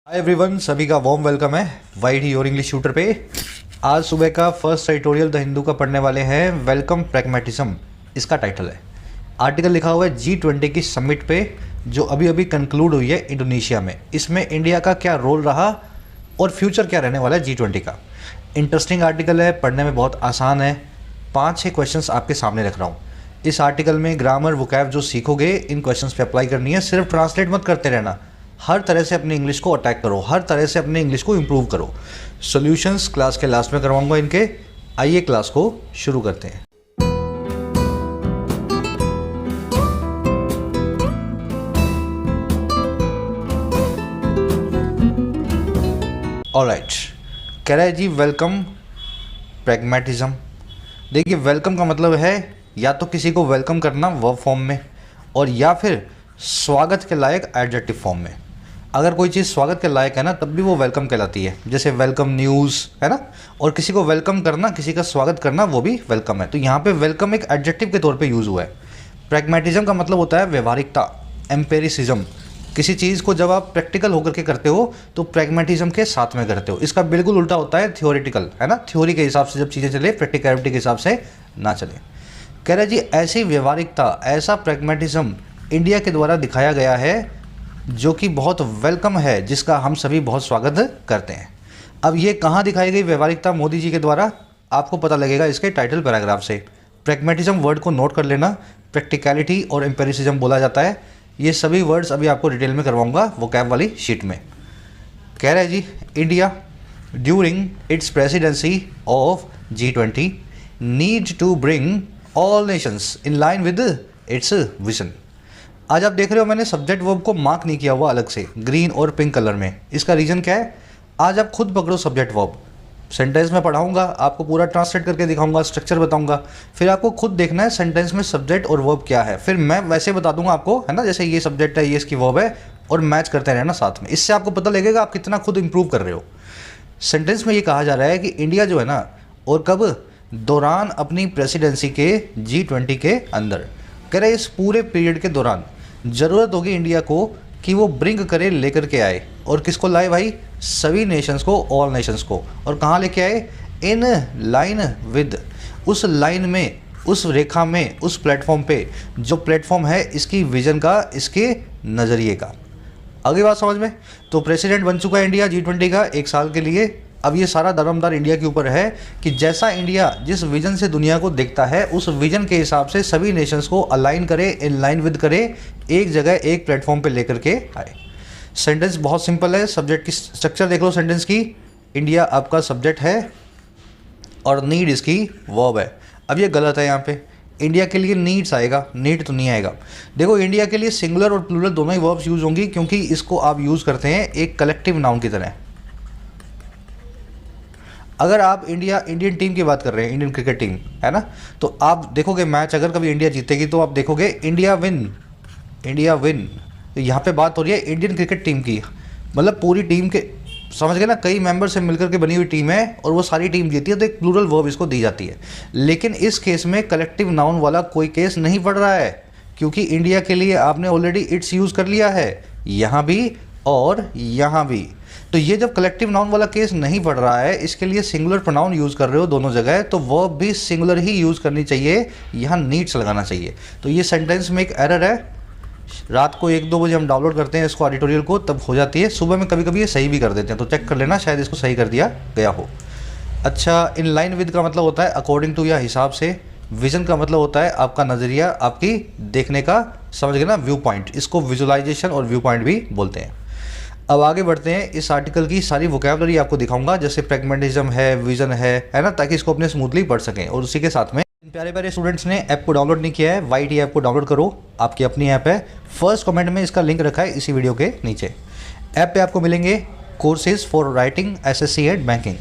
Hi everyone, सभी का warm welcome है वाइट ही और इंग्लिश शूटर पे। आज सुबह का फर्स्ट एडिटोरियल द हिंदू का पढ़ने वाले हैं। वेलकम प्रैग्मेटिज्म इसका टाइटल है। आर्टिकल लिखा हुआ है G20 की समिट पे जो अभी अभी कंक्लूड हुई है इंडोनेशिया में। इसमें इंडिया का क्या रोल रहा और फ्यूचर क्या रहने वाला है G20 का। इंटरेस्टिंग आर्टिकल है, पढ़ने में बहुत आसान है। 5-6 क्वेश्चंस आपके सामने रख रहा हूँ। इस आर्टिकल में ग्रामर वोकैब जो सीखोगे इन क्वेश्चंस पे अप्लाई करनी है। सिर्फ ट्रांसलेट मत करते रहना, हर तरह से अपनी इंग्लिश को अटैक करो, हर तरह से अपनी इंग्लिश को इम्प्रूव करो। सॉल्यूशंस क्लास के लास्ट में करवाऊंगा इनके। आइए क्लास को शुरू करते हैं। ऑलराइट, कह रहा है जी वेलकम प्रैग्मेटिज्म। देखिए, वेलकम का मतलब है या तो किसी को वेलकम करना वर्ब फॉर्म में, और या फिर स्वागत के लायक एडजेक्टिव फॉर्म में। अगर कोई चीज़ स्वागत के लायक है ना, तब भी वो वेलकम कहलाती है। जैसे वेलकम न्यूज़ है ना, और किसी को वेलकम करना, किसी का स्वागत करना, वो भी वेलकम है। तो यहाँ पे वेलकम एक एडजेक्टिव के तौर पे यूज़ हुआ है। प्रैग्मेटिज्म का मतलब होता है व्यवहारिकता, एम्पेरिसिज्म। किसी चीज़ को जब आप प्रैक्टिकल होकर के करते हो तो प्रैग्मेटिज्म के साथ में करते हो। इसका बिल्कुल उल्टा होता है थियोरिटिकल, है ना। थ्योरी के हिसाब से जब चीज़ें चले, प्रैक्टिकलिटी के हिसाब से ना चले। कह रहे जी ऐसी व्यवहारिकता, ऐसा प्रैग्मेटिज्म इंडिया के द्वारा दिखाया गया है जो कि बहुत वेलकम है, जिसका हम सभी बहुत स्वागत करते हैं। अब ये कहाँ दिखाई गई व्यवहारिकता मोदी जी के द्वारा, आपको पता लगेगा इसके टाइटल पैराग्राफ से। प्रैग्मेटिज्म वर्ड को नोट कर लेना। प्रैक्टिकलिटी और एम्पेरिसिज्म बोला जाता है। ये सभी वर्ड्स अभी आपको डिटेल में करवाऊंगा वोकैब वाली शीट में। कह रहा है जी India during its presidency of G20 need to bring all nations in line with its vision. आज आप देख रहे हो मैंने सब्जेक्ट वर्ब को मार्क नहीं किया हुआ अलग से ग्रीन और पिंक कलर में। इसका रीज़न क्या है, आज आप खुद पकड़ो सब्जेक्ट वर्ब। सेंटेंस में पढ़ाऊंगा, आपको पूरा ट्रांसलेट करके दिखाऊंगा, स्ट्रक्चर बताऊंगा, फिर आपको खुद देखना है सेंटेंस में सब्जेक्ट और वर्ब क्या है। फिर मैं वैसे बता दूंगा आपको, है ना, जैसे ये सब्जेक्ट है, ये इसकी वर्ब है, और मैच करते रहना साथ में। इससे आपको पता लगेगा आप कितना खुद इंप्रूव कर रहे हो। सेंटेंस में ये कहा जा रहा है कि इंडिया जो है ना, और कब, दौरान अपनी प्रेसिडेंसी के G20 के अंदर, कह रहे इस पूरे पीरियड के दौरान ज़रूरत होगी इंडिया को कि वो ब्रिंग करे, लेकर के आए। और किसको लाए भाई, सभी नेशंस को, ऑल नेशंस को। और कहाँ लेके आए, इन लाइन विद, उस लाइन में, उस रेखा में, उस प्लेटफॉर्म पे, जो प्लेटफॉर्म है इसकी विजन का, इसके नज़रिए का। आगे बात समझ में। तो प्रेसिडेंट बन चुका है इंडिया G20 का 1 साल के लिए। अब ये सारा दारोमदार इंडिया के ऊपर है कि जैसा इंडिया जिस विजन से दुनिया को देखता है, उस विजन के हिसाब से सभी नेशंस को अलाइन करे, इन लाइन विद करे, एक जगह एक प्लेटफॉर्म पे लेकर के आए। सेंटेंस बहुत सिंपल है। सब्जेक्ट की स्ट्रक्चर देख लो सेंटेंस की। इंडिया आपका सब्जेक्ट है और नीड इसकी वर्ब है। अब ये गलत है, यहाँ पे इंडिया के लिए नीड्स आएगा, नीड तो नहीं आएगा। देखो, इंडिया के लिए सिंगुलर और प्लूरल दोनों ही वर्ब्स यूज़ होंगी, क्योंकि इसको आप यूज़ करते हैं एक कलेक्टिव नाउन की तरह। अगर आप इंडियन टीम की बात कर रहे हैं, इंडियन क्रिकेट टीम, है ना, तो आप देखोगे मैच, अगर कभी इंडिया जीतेगी तो आप देखोगे इंडिया विन, इंडिया विन। तो यहाँ पे बात हो रही है इंडियन क्रिकेट टीम की, मतलब पूरी टीम के, समझ गए ना, कई मेंबर से मिलकर के बनी हुई टीम है और वो सारी टीम जीती है, तो एक प्लूरल वर्ब इसको दी जाती है। लेकिन इस केस में कलेक्टिव नाउन वाला कोई केस नहीं पड़ रहा है, क्योंकि इंडिया के लिए आपने ऑलरेडी इट्स यूज़ कर लिया है, यहाँ भी और यहाँ भी। तो ये जब कलेक्टिव नाउन वाला केस नहीं पड़ रहा है, इसके लिए सिंगुलर प्रोनाउन यूज़ कर रहे हो दोनों जगह, तो वर्ब भी सिंगुलर ही यूज़ करनी चाहिए, यहाँ नीड्स लगाना चाहिए। तो ये सेंटेंस में एक एरर है। रात को 1-2 बजे हम डाउनलोड करते हैं इसको एडिटोरियल को, तब हो जाती है। सुबह में कभी कभी ये सही भी कर देते हैं, तो चेक कर लेना, शायद इसको सही कर दिया गया हो। अच्छा, इन लाइन विद का मतलब होता है अकॉर्डिंग टू या हिसाब से। विजन का मतलब होता है आपका नज़रिया, आपकी देखने का, समझ गए ना, व्यू पॉइंट। इसको विजुअलाइजेशन और व्यू पॉइंट भी बोलते हैं। अब आगे बढ़ते हैं। इस आर्टिकल की सारी वोकैबुलरी आपको दिखाऊंगा, जैसे प्रैग्मेटिज्म है, विजन है ना, ताकि इसको अपने स्मूथली पढ़ सकें। और उसी के साथ में प्यारे प्यारे स्टूडेंट्स ने ऐप को डाउनलोड नहीं किया है, वाइट ऐप को डाउनलोड करो, आपकी अपनी ऐप है। फर्स्ट कमेंट में इसका लिंक रखा है इसी वीडियो के नीचे। ऐप पे आपको मिलेंगे courses for writing, SSC and banking.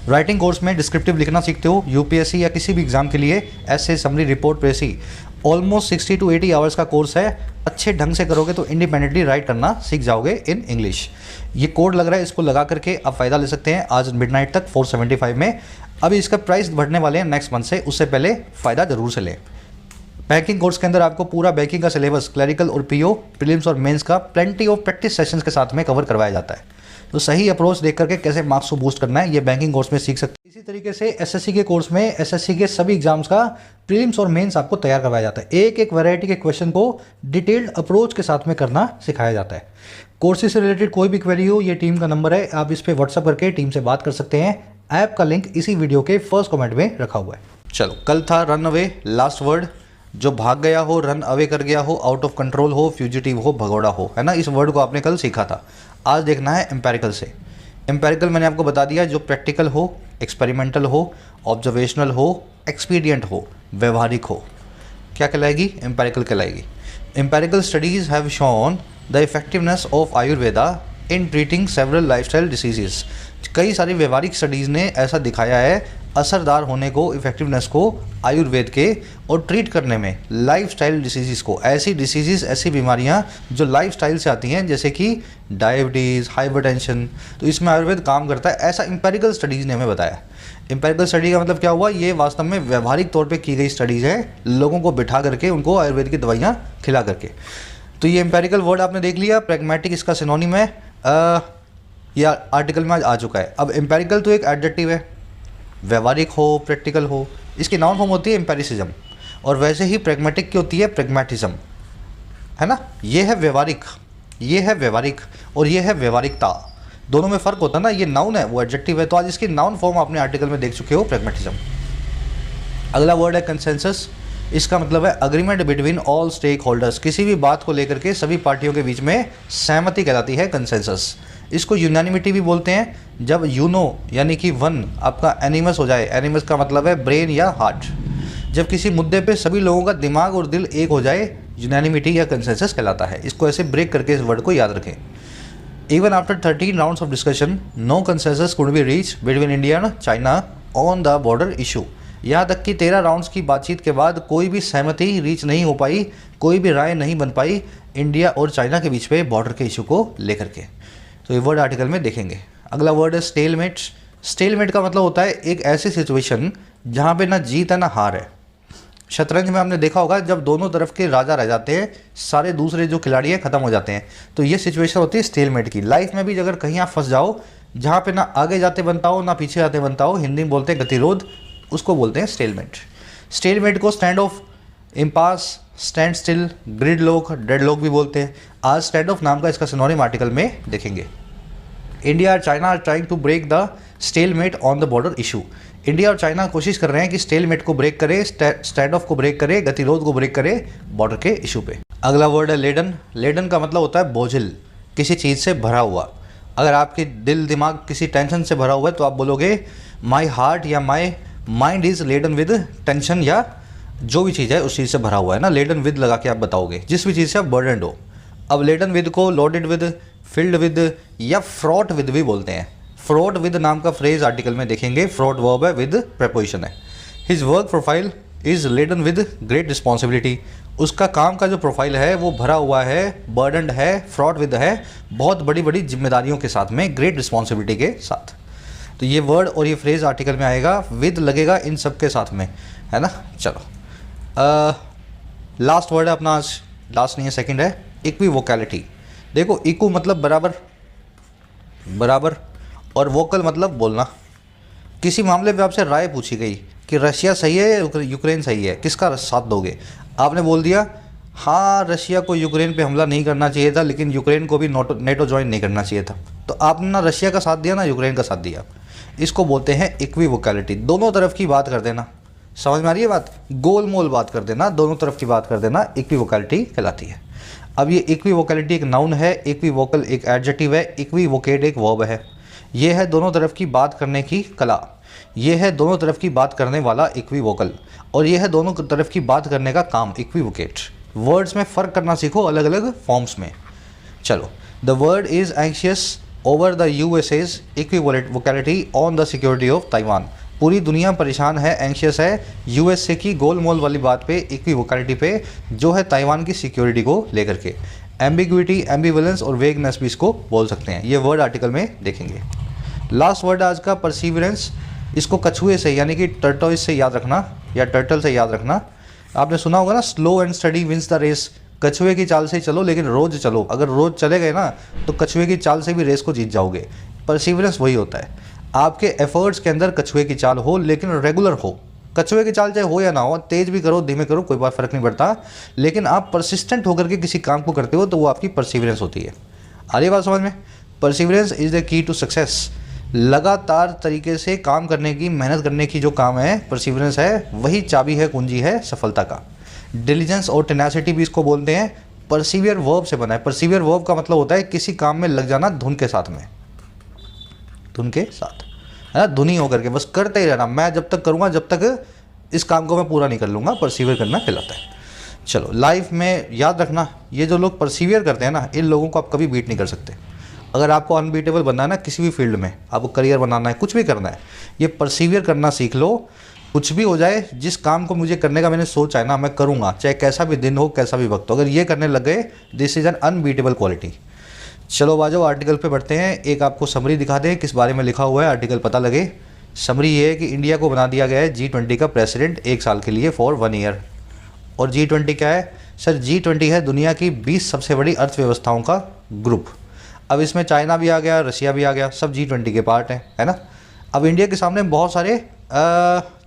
Writing course में डिस्क्रिप्टिव लिखना सीखते हो, UPSC या किसी भी एग्जाम के लिए, ऐसे summary, report, precis, almost 60 to 80 hours का कोर्स है। अच्छे ढंग से करोगे तो इंडिपेंडेंटली राइट करना सीख जाओगे इन इंग्लिश। ये कोड लग रहा है, इसको लगा करके आप फ़ायदा ले सकते हैं आज मिडनाइट तक 475 में। अभी इसका प्राइस बढ़ने वाले हैं नेक्स्ट मंथ से, उससे पहले फ़ायदा ज़रूर से लें। बैंकिंग कोर्स के अंदर आपको पूरा बैंकिंग का सिलेबस, क्लरिकल और PO, प्रीलिम्स और मेंस का प्लेंटी ऑफ प्रैक्टिस सेशंस के साथ में कवर करवाया जाता है। तो सही अप्रोच देख करके कैसे मार्क्स को बूस्ट करना है ये बैंकिंग कोर्स में सीख सकते हैं। इसी तरीके से एसएससी के कोर्स में एसएससी के सभी एग्जाम्स का प्रीलिम्स और मेंस आपको तैयार करवाया जाता है। एक एक वैरायटी के क्वेश्चन को डिटेल्ड अप्रोच के साथ में करना सिखाया जाता है। कोर्सेज से रिलेटेड कोई भी क्वेरी हो, ये टीम का नंबर है, आप इस पर व्हाट्सअप करके टीम से बात कर सकते हैं। ऐप का लिंक इसी वीडियो के फर्स्ट कमेंट में रखा हुआ है। चलो, कल था रन अवे, लास्ट वर्ड। जो भाग गया हो, रन अवे कर गया हो, आउट ऑफ कंट्रोल हो, फ्यूजिटिव हो, भगोड़ा हो, है ना, इस वर्ड को आपने कल सीखा था। आज देखना है एम्पेरिकल से। एम्पेरिकल मैंने आपको बता दिया, जो प्रैक्टिकल हो, एक्सपेरिमेंटल हो, ऑब्जर्वेशनल हो, एक्सपीडियंट हो, व्यवहारिक हो, क्या कहलाएगी? एम्पेरिकल कहलाएगी। Empirical studies have shown the effectiveness of Ayurveda in treating several lifestyle diseases. कई सारी व्यवहारिक स्टडीज़ ने ऐसा दिखाया है असरदार होने को, इफेक्टिवनेस को आयुर्वेद के, और ट्रीट करने में लाइफस्टाइल डिसीज़ को, ऐसी डिसीज़, ऐसी बीमारियां जो लाइफस्टाइल से आती हैं, जैसे कि डायबिटीज़, हाइपरटेंशन, तो इसमें आयुर्वेद काम करता है। ऐसा एम्पेरिकल स्टडीज़ ने हमें बताया। एम्पेरिकल स्टडी का मतलब क्या हुआ? ये वास्तव में व्यवहारिक तौर पे की गई स्टडीज़ है, लोगों को बिठा करके उनको आयुर्वेद की दवाइयाँ खिला करके। तो ये एम्पेरिकल वर्ड आपने देख लिया। प्रैग्मेटिक इसका सिनोनिम है, या आर्टिकल में आज आ चुका है। अब एम्पेरिकल तो एक एडजेक्टिव है, व्यवहारिक हो, प्रैक्टिकल हो, इसकी नाउन फॉर्म होती है एम्पेरिसिज्म, और वैसे ही प्रैग्मेटिक की होती है प्रैग्मेटिज्म, है ना। ये है व्यवहारिक, ये है व्यवहारिक, और ये है व्यवहारिकता। दोनों में फ़र्क होता है ना, ये नाउन है, वो एडजेक्टिव है। तो आज इसकी नाउन फॉर्म आपने आर्टिकल में देख चुके हो, प्रैग्मेटिज्म। अगला वर्ड है कंसेंसस। इसका मतलब है agreement between all stakeholders. किसी भी बात को लेकर के सभी पार्टियों के बीच में सहमति कहलाती है कंसेंसस। इसको यूनानिमिटी भी बोलते हैं। जब यूनो यानी कि वन आपका एनिमस हो जाए, एनिमस का मतलब है ब्रेन या हार्ट, जब किसी मुद्दे पे सभी लोगों का दिमाग और दिल एक हो जाए, यूनानिमिटी या कंसेंसस कहलाता है। इसको ऐसे ब्रेक करके इस वर्ड को याद रखें। Even after 13 rounds of discussion no consensus could be reach between India and China on the border issue. यहाँ तक कि 13 राउंड्स की बातचीत के बाद कोई भी सहमति रीच नहीं हो पाई, कोई भी राय नहीं बन पाई इंडिया और चाइना के बीच पे बॉर्डर के इशू को लेकर के। तो ये वर्ड आर्टिकल में देखेंगे। अगला वर्ड है स्टेलमेट। स्टेलमेट का मतलब होता है एक ऐसी सिचुएशन जहाँ पे ना जीत है ना हार है। शतरंज में हमने देखा होगा, जब दोनों तरफ के राजा रह जाते हैं, सारे दूसरे जो खिलाड़ी हैं ख़त्म हो जाते हैं, तो ये सिचुएशन होती है स्टेलमेट की। लाइफ में भी अगर कहीं आप फंस जाओ, जहाँ पे ना आगे जाते बनता हो ना पीछे जाते बनता हो, हिंदी में बोलते हैं गतिरोध, उसको बोलते हैं स्टेलमेट। स्टेलमेट को stand of, impasse, stand still, grid lock, dead lock भी बोलते हैं। आज स्टैंड ऑफ नाम का इसका सिनोनिम आर्टिकल में देखेंगे। इंडिया और China are trying to break the stalemate on the border issue. India और चाइना कोशिश कर रहे हैं कि स्टेलमेट को ब्रेक करे, स्टैंड ऑफ को ब्रेक करे, गतिरोध को ब्रेक करे बॉर्डर के इशू पे। अगला वर्ड है लेडन। लेडन का मतलब होता है बोझिल, किसी चीज़ से भरा हुआ। अगर आपके दिल दिमाग किसी टेंशन से भरा हुआ है तो आप बोलोगे माई हार्ट या my mind is laden with tension, या जो भी चीज़ है उस चीज़ से भरा हुआ है ना, लेडन विद लगा के आप बताओगे, जिस भी चीज़ से आप बर्डनड हो। अब लेडन विद को लोडेड विद, फिल्ड विद या फ्रॉट विद भी बोलते हैं। फ्रॉट विद नाम का फ्रेज आर्टिकल में देखेंगे। फ्रॉट वर्ब है, विद प्रेपोजिशन है। His work profile is laden with great responsibility. उसका काम का जो प्रोफाइल है वो भरा हुआ है, बर्डनड है, फ्रॉट विद है, बहुत बड़ी बड़ी जिम्मेदारियों के साथ में, ग्रेट रिस्पॉन्सिबिलिटी के साथ। तो ये वर्ड और ये फ्रेज आर्टिकल में आएगा, विद लगेगा इन सब के साथ में, है ना। चलो, लास्ट वर्ड है अपना आज, लास्ट नहीं है, सेकंड है इक्विवोकैलिटी। देखो, इक्व मतलब बराबर, बराबर, और वोकल मतलब बोलना। किसी मामले पे आपसे राय पूछी गई कि रशिया सही है या यूक्रेन सही है, किसका साथ दोगे? आपने बोल दिया हाँ, रशिया को यूक्रेन पे हमला नहीं करना चाहिए था, लेकिन यूक्रेन को भी नेटो ज्वाइन नहीं करना चाहिए था। तो आपने ना रशिया का साथ दिया ना यूक्रेन का साथ दिया। इसको बोलते हैं इक्विवोकैलिटी। दोनों तरफ की बात कर देना, समझ में आ रही है बात? गोल मोल बात कर देना, दोनों तरफ की बात कर देना, इक्विवोकैलिटी कहलाती है। अब ये इक्विवोकैलिटी एक नाउन है, इक्विवोकल एक एडजेक्टिव है, इक्विवोकेट एक वर्ब है। ये है दोनों तरफ की बात करने की कला, ये है दोनों तरफ की बात करने वाला इक्विवोकल, और ये है दोनों तरफ की बात करने का काम इक्विवोकेट। वर्ड्स में फ़र्क करना सीखो अलग अलग फॉर्म्स में। चलो, the word is anxious over the USA's equivocality on the security of Taiwan. पूरी दुनिया परेशान है, एंशियस है यूएसए की गोल मोल वाली बात पे, इक्विवोकैलिटी पे, जो है ताइवान की सिक्योरिटी को लेकर के। एम्बिग्विटी, एम्बिवेलेंस और वेगनेस भी इसको बोल सकते हैं। ये वर्ड आर्टिकल में देखेंगे। लास्ट वर्ड आज का परसीवरेंस। इसको कछुए से यानी कि टर्टोइस से याद रखना, या टर्टल से याद रखना। आपने सुना होगा ना, slow and steady wins the race. कछुए की चाल से ही चलो, लेकिन रोज़ चलो। अगर रोज़ चले गए ना तो कछुए की चाल से भी रेस को जीत जाओगे। परसिवरेंस वही होता है, आपके एफर्ट्स के अंदर कछुए की चाल हो लेकिन रेगुलर हो। कछुए की चाल चाहे हो या ना हो, तेज भी करो धीमे करो कोई बात फ़र्क नहीं पड़ता, लेकिन आप परसिस्टेंट होकर के किसी काम को करते हो तो वो आपकी परसिवरेंस होती है। आ रही बात समझ में? Perseverance is the key to success. लगातार तरीके से काम करने की, मेहनत करने की जो काम है, परसिवरेंस है, वही चाबी है, कुंजी है सफलता का। डिलीजेंस और टेनासिटी भी इसको बोलते हैं। परसिवियर वर्ब से बना है। परसिवियर वर्ब का मतलब होता है किसी काम में लग जाना धुन के साथ में, धुन के साथ, है ना, धुनी होकर के बस करते ही रहना। मैं जब तक करूँगा, जब तक इस काम को मैं पूरा नहीं कर लूँगा, परसिवियर करना कहलाता है। चलो, लाइफ में याद रखना, ये जो लोग परसिवियर करते हैं ना, इन लोगों को आप कभी बीट नहीं कर सकते। अगर आपको अनबीटेबल बनना है ना किसी भी फील्ड में, आपको करियर बनाना है, कुछ भी करना है, ये परसिवियर करना सीख लो। कुछ भी हो जाए, जिस काम को मुझे करने का मैंने सोचा है ना, मैं करूँगा, चाहे कैसा भी दिन हो, कैसा भी वक्त हो। अगर ये करने लग गए, this is an unbeatable quality. चलो आ जाओ, आर्टिकल पे बढ़ते हैं। एक आपको समरी दिखा दें किस बारे में लिखा हुआ है, आर्टिकल पता लगे। समरी ये है कि इंडिया को बना दिया गया है G20 का प्रेसिडेंट 1 साल के लिए फॉर 1 ईयर। और G20 क्या है सर? G20 है दुनिया की 20 सबसे बड़ी अर्थव्यवस्थाओं का ग्रुप। अब इसमें चाइना भी आ गया, रशिया भी आ गया, सब G20 के पार्ट हैं, है ना। अब इंडिया के सामने बहुत सारे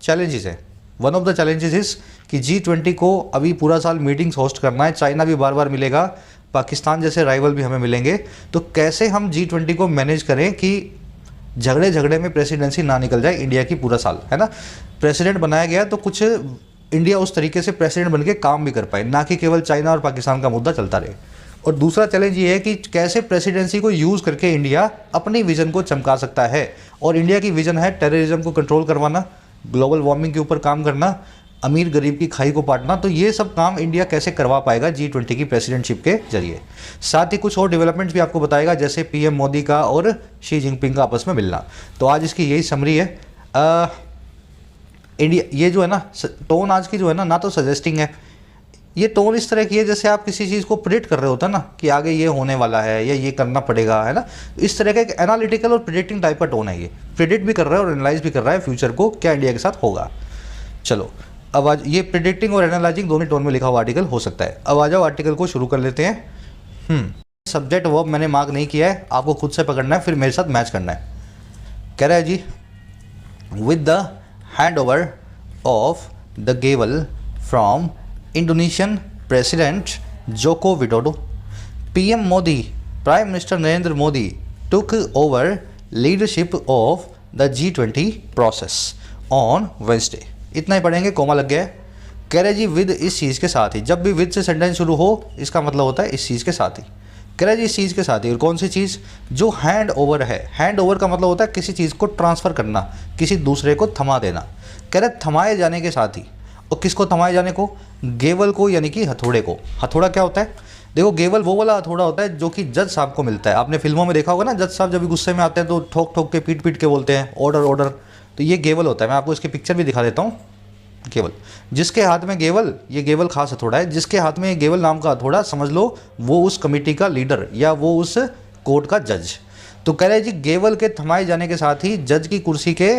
चैलेंजेस हैं। One of the challenges is कि G20 को अभी पूरा साल मीटिंग्स होस्ट करना है। चाइना भी बार बार मिलेगा, पाकिस्तान जैसे राइवल भी हमें मिलेंगे। तो कैसे हम G20 को मैनेज करें कि झगड़े में प्रेसिडेंसी ना निकल जाए इंडिया की पूरा साल, है ना। प्रेसिडेंट बनाया गया तो कुछ इंडिया उस तरीके से प्रेसिडेंट बन के काम भी कर पाए, ना कि केवल चाइना और पाकिस्तान का मुद्दा चलता रहे। और दूसरा चैलेंज ये है कि कैसे प्रेसिडेंसी को यूज़ करके इंडिया अपनी विजन को चमका सकता है। और इंडिया की विजन है टेररिज्म को कंट्रोल करवाना, ग्लोबल वार्मिंग के ऊपर काम करना, अमीर गरीब की खाई को पाटना। तो ये सब काम इंडिया कैसे करवा पाएगा G20 की प्रेसिडेंटशिप के जरिए। साथ ही कुछ और डेवलपमेंट्स भी आपको बताएगा, जैसे PM मोदी का और शी जिनपिंग का आपस में मिलना। तो आज इसकी यही समरी है। इंडिया, ये जो है ना टोन आज की जो है ना तो सजेस्टिंग है, ये टोन इस तरह की है जैसे आप किसी चीज़ को प्रिडिक्ट कर रहे होते हैं ना कि आगे ये होने वाला है या ये करना पड़ेगा, है ना। इस तरह का एक एनालिटिकल और प्रिडिक्टिंग टाइप का टोन है। ये प्रिडिक्ट भी कर रहा है और एनालाइज भी कर रहा है फ्यूचर को क्या इंडिया के साथ होगा। चलो अब आज ये प्रिडिक्टिंग और एनालाइजिंग दोनों टोन में लिखा हुआ आर्टिकल हो सकता है। अब आ जाओ आर्टिकल को शुरू कर लेते हैं। सब्जेक्ट वर्ब मैंने मार्क नहीं किया है, आपको खुद से पकड़ना है, फिर मेरे साथ मैच करना है। कह रहा है जी, with the hand over of the gavel from Indonesian president Joko Widodo, PM Modi, prime minister Narendra Modi took over leadership of the G20 process on Wednesday. इतना ही पढ़ेंगे, कोमा लग गया है। कह रहे जी विद इस चीज़ के साथ ही, जब भी विद से सेंटेंस शुरू हो इसका मतलब होता है इस चीज़ के साथ ही। कह रहे जी इस चीज़ के साथ ही, और कौन सी चीज़? जो हैंड ओवर है। हैंड ओवर का मतलब होता है किसी चीज़ को ट्रांसफ़र करना, किसी दूसरे को थमा देना। कह रहे थमाए जाने के साथ ही, और किसको थमाए जाने को? गेवल को, यानी कि हथौड़े को। हथौड़ा क्या होता है? देखो, गेवल वो वाला हथौड़ा होता है जो कि जज साहब को मिलता है। आपने फिल्मों में देखा होगा ना, जज साहब जब भी गुस्से में आते हैं तो ठोक ठोक के पीट पीट के बोलते हैं ऑर्डर ऑर्डर। तो ये गेवल होता है। मैं आपको इसकी पिक्चर भी दिखा देता हूँ। गेवल, जिसके हाथ में गेवल, ये गेवल खास हथौड़ा है, जिसके हाथ में गेवल नाम का हथौड़ा, समझ लो वो उस कमेटी का लीडर या वो उस कोर्ट का जज। तो कह रहे जी गेवल के थमाए जाने के साथ ही, जज की कुर्सी के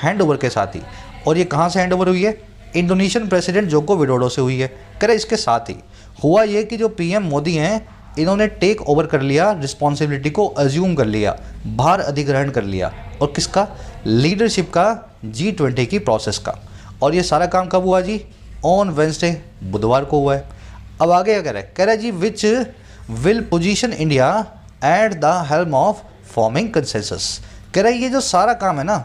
हैंड ओवर के साथ ही। और ये कहाँ से हैंड ओवर हुई है? इंडोनेशियन प्रेसिडेंट जोको विडोडो से हुई है। कह रहे इसके साथ ही हुआ ये कि जो PM मोदी हैं, इन्होंने टेक ओवर कर लिया, रिस्पॉन्सिबिलिटी को अज्यूम कर लिया, भार अधिग्रहण कर लिया। और किसका? लीडरशिप का, G20 की प्रोसेस का। और ये सारा काम कब हुआ जी? ऑन वेंसडे, बुधवार को हुआ है। अब आगे क्या कह रहा है? कह रहा है जी which will position India at the helm of forming consensus. कह रहा है ये जो सारा काम है ना,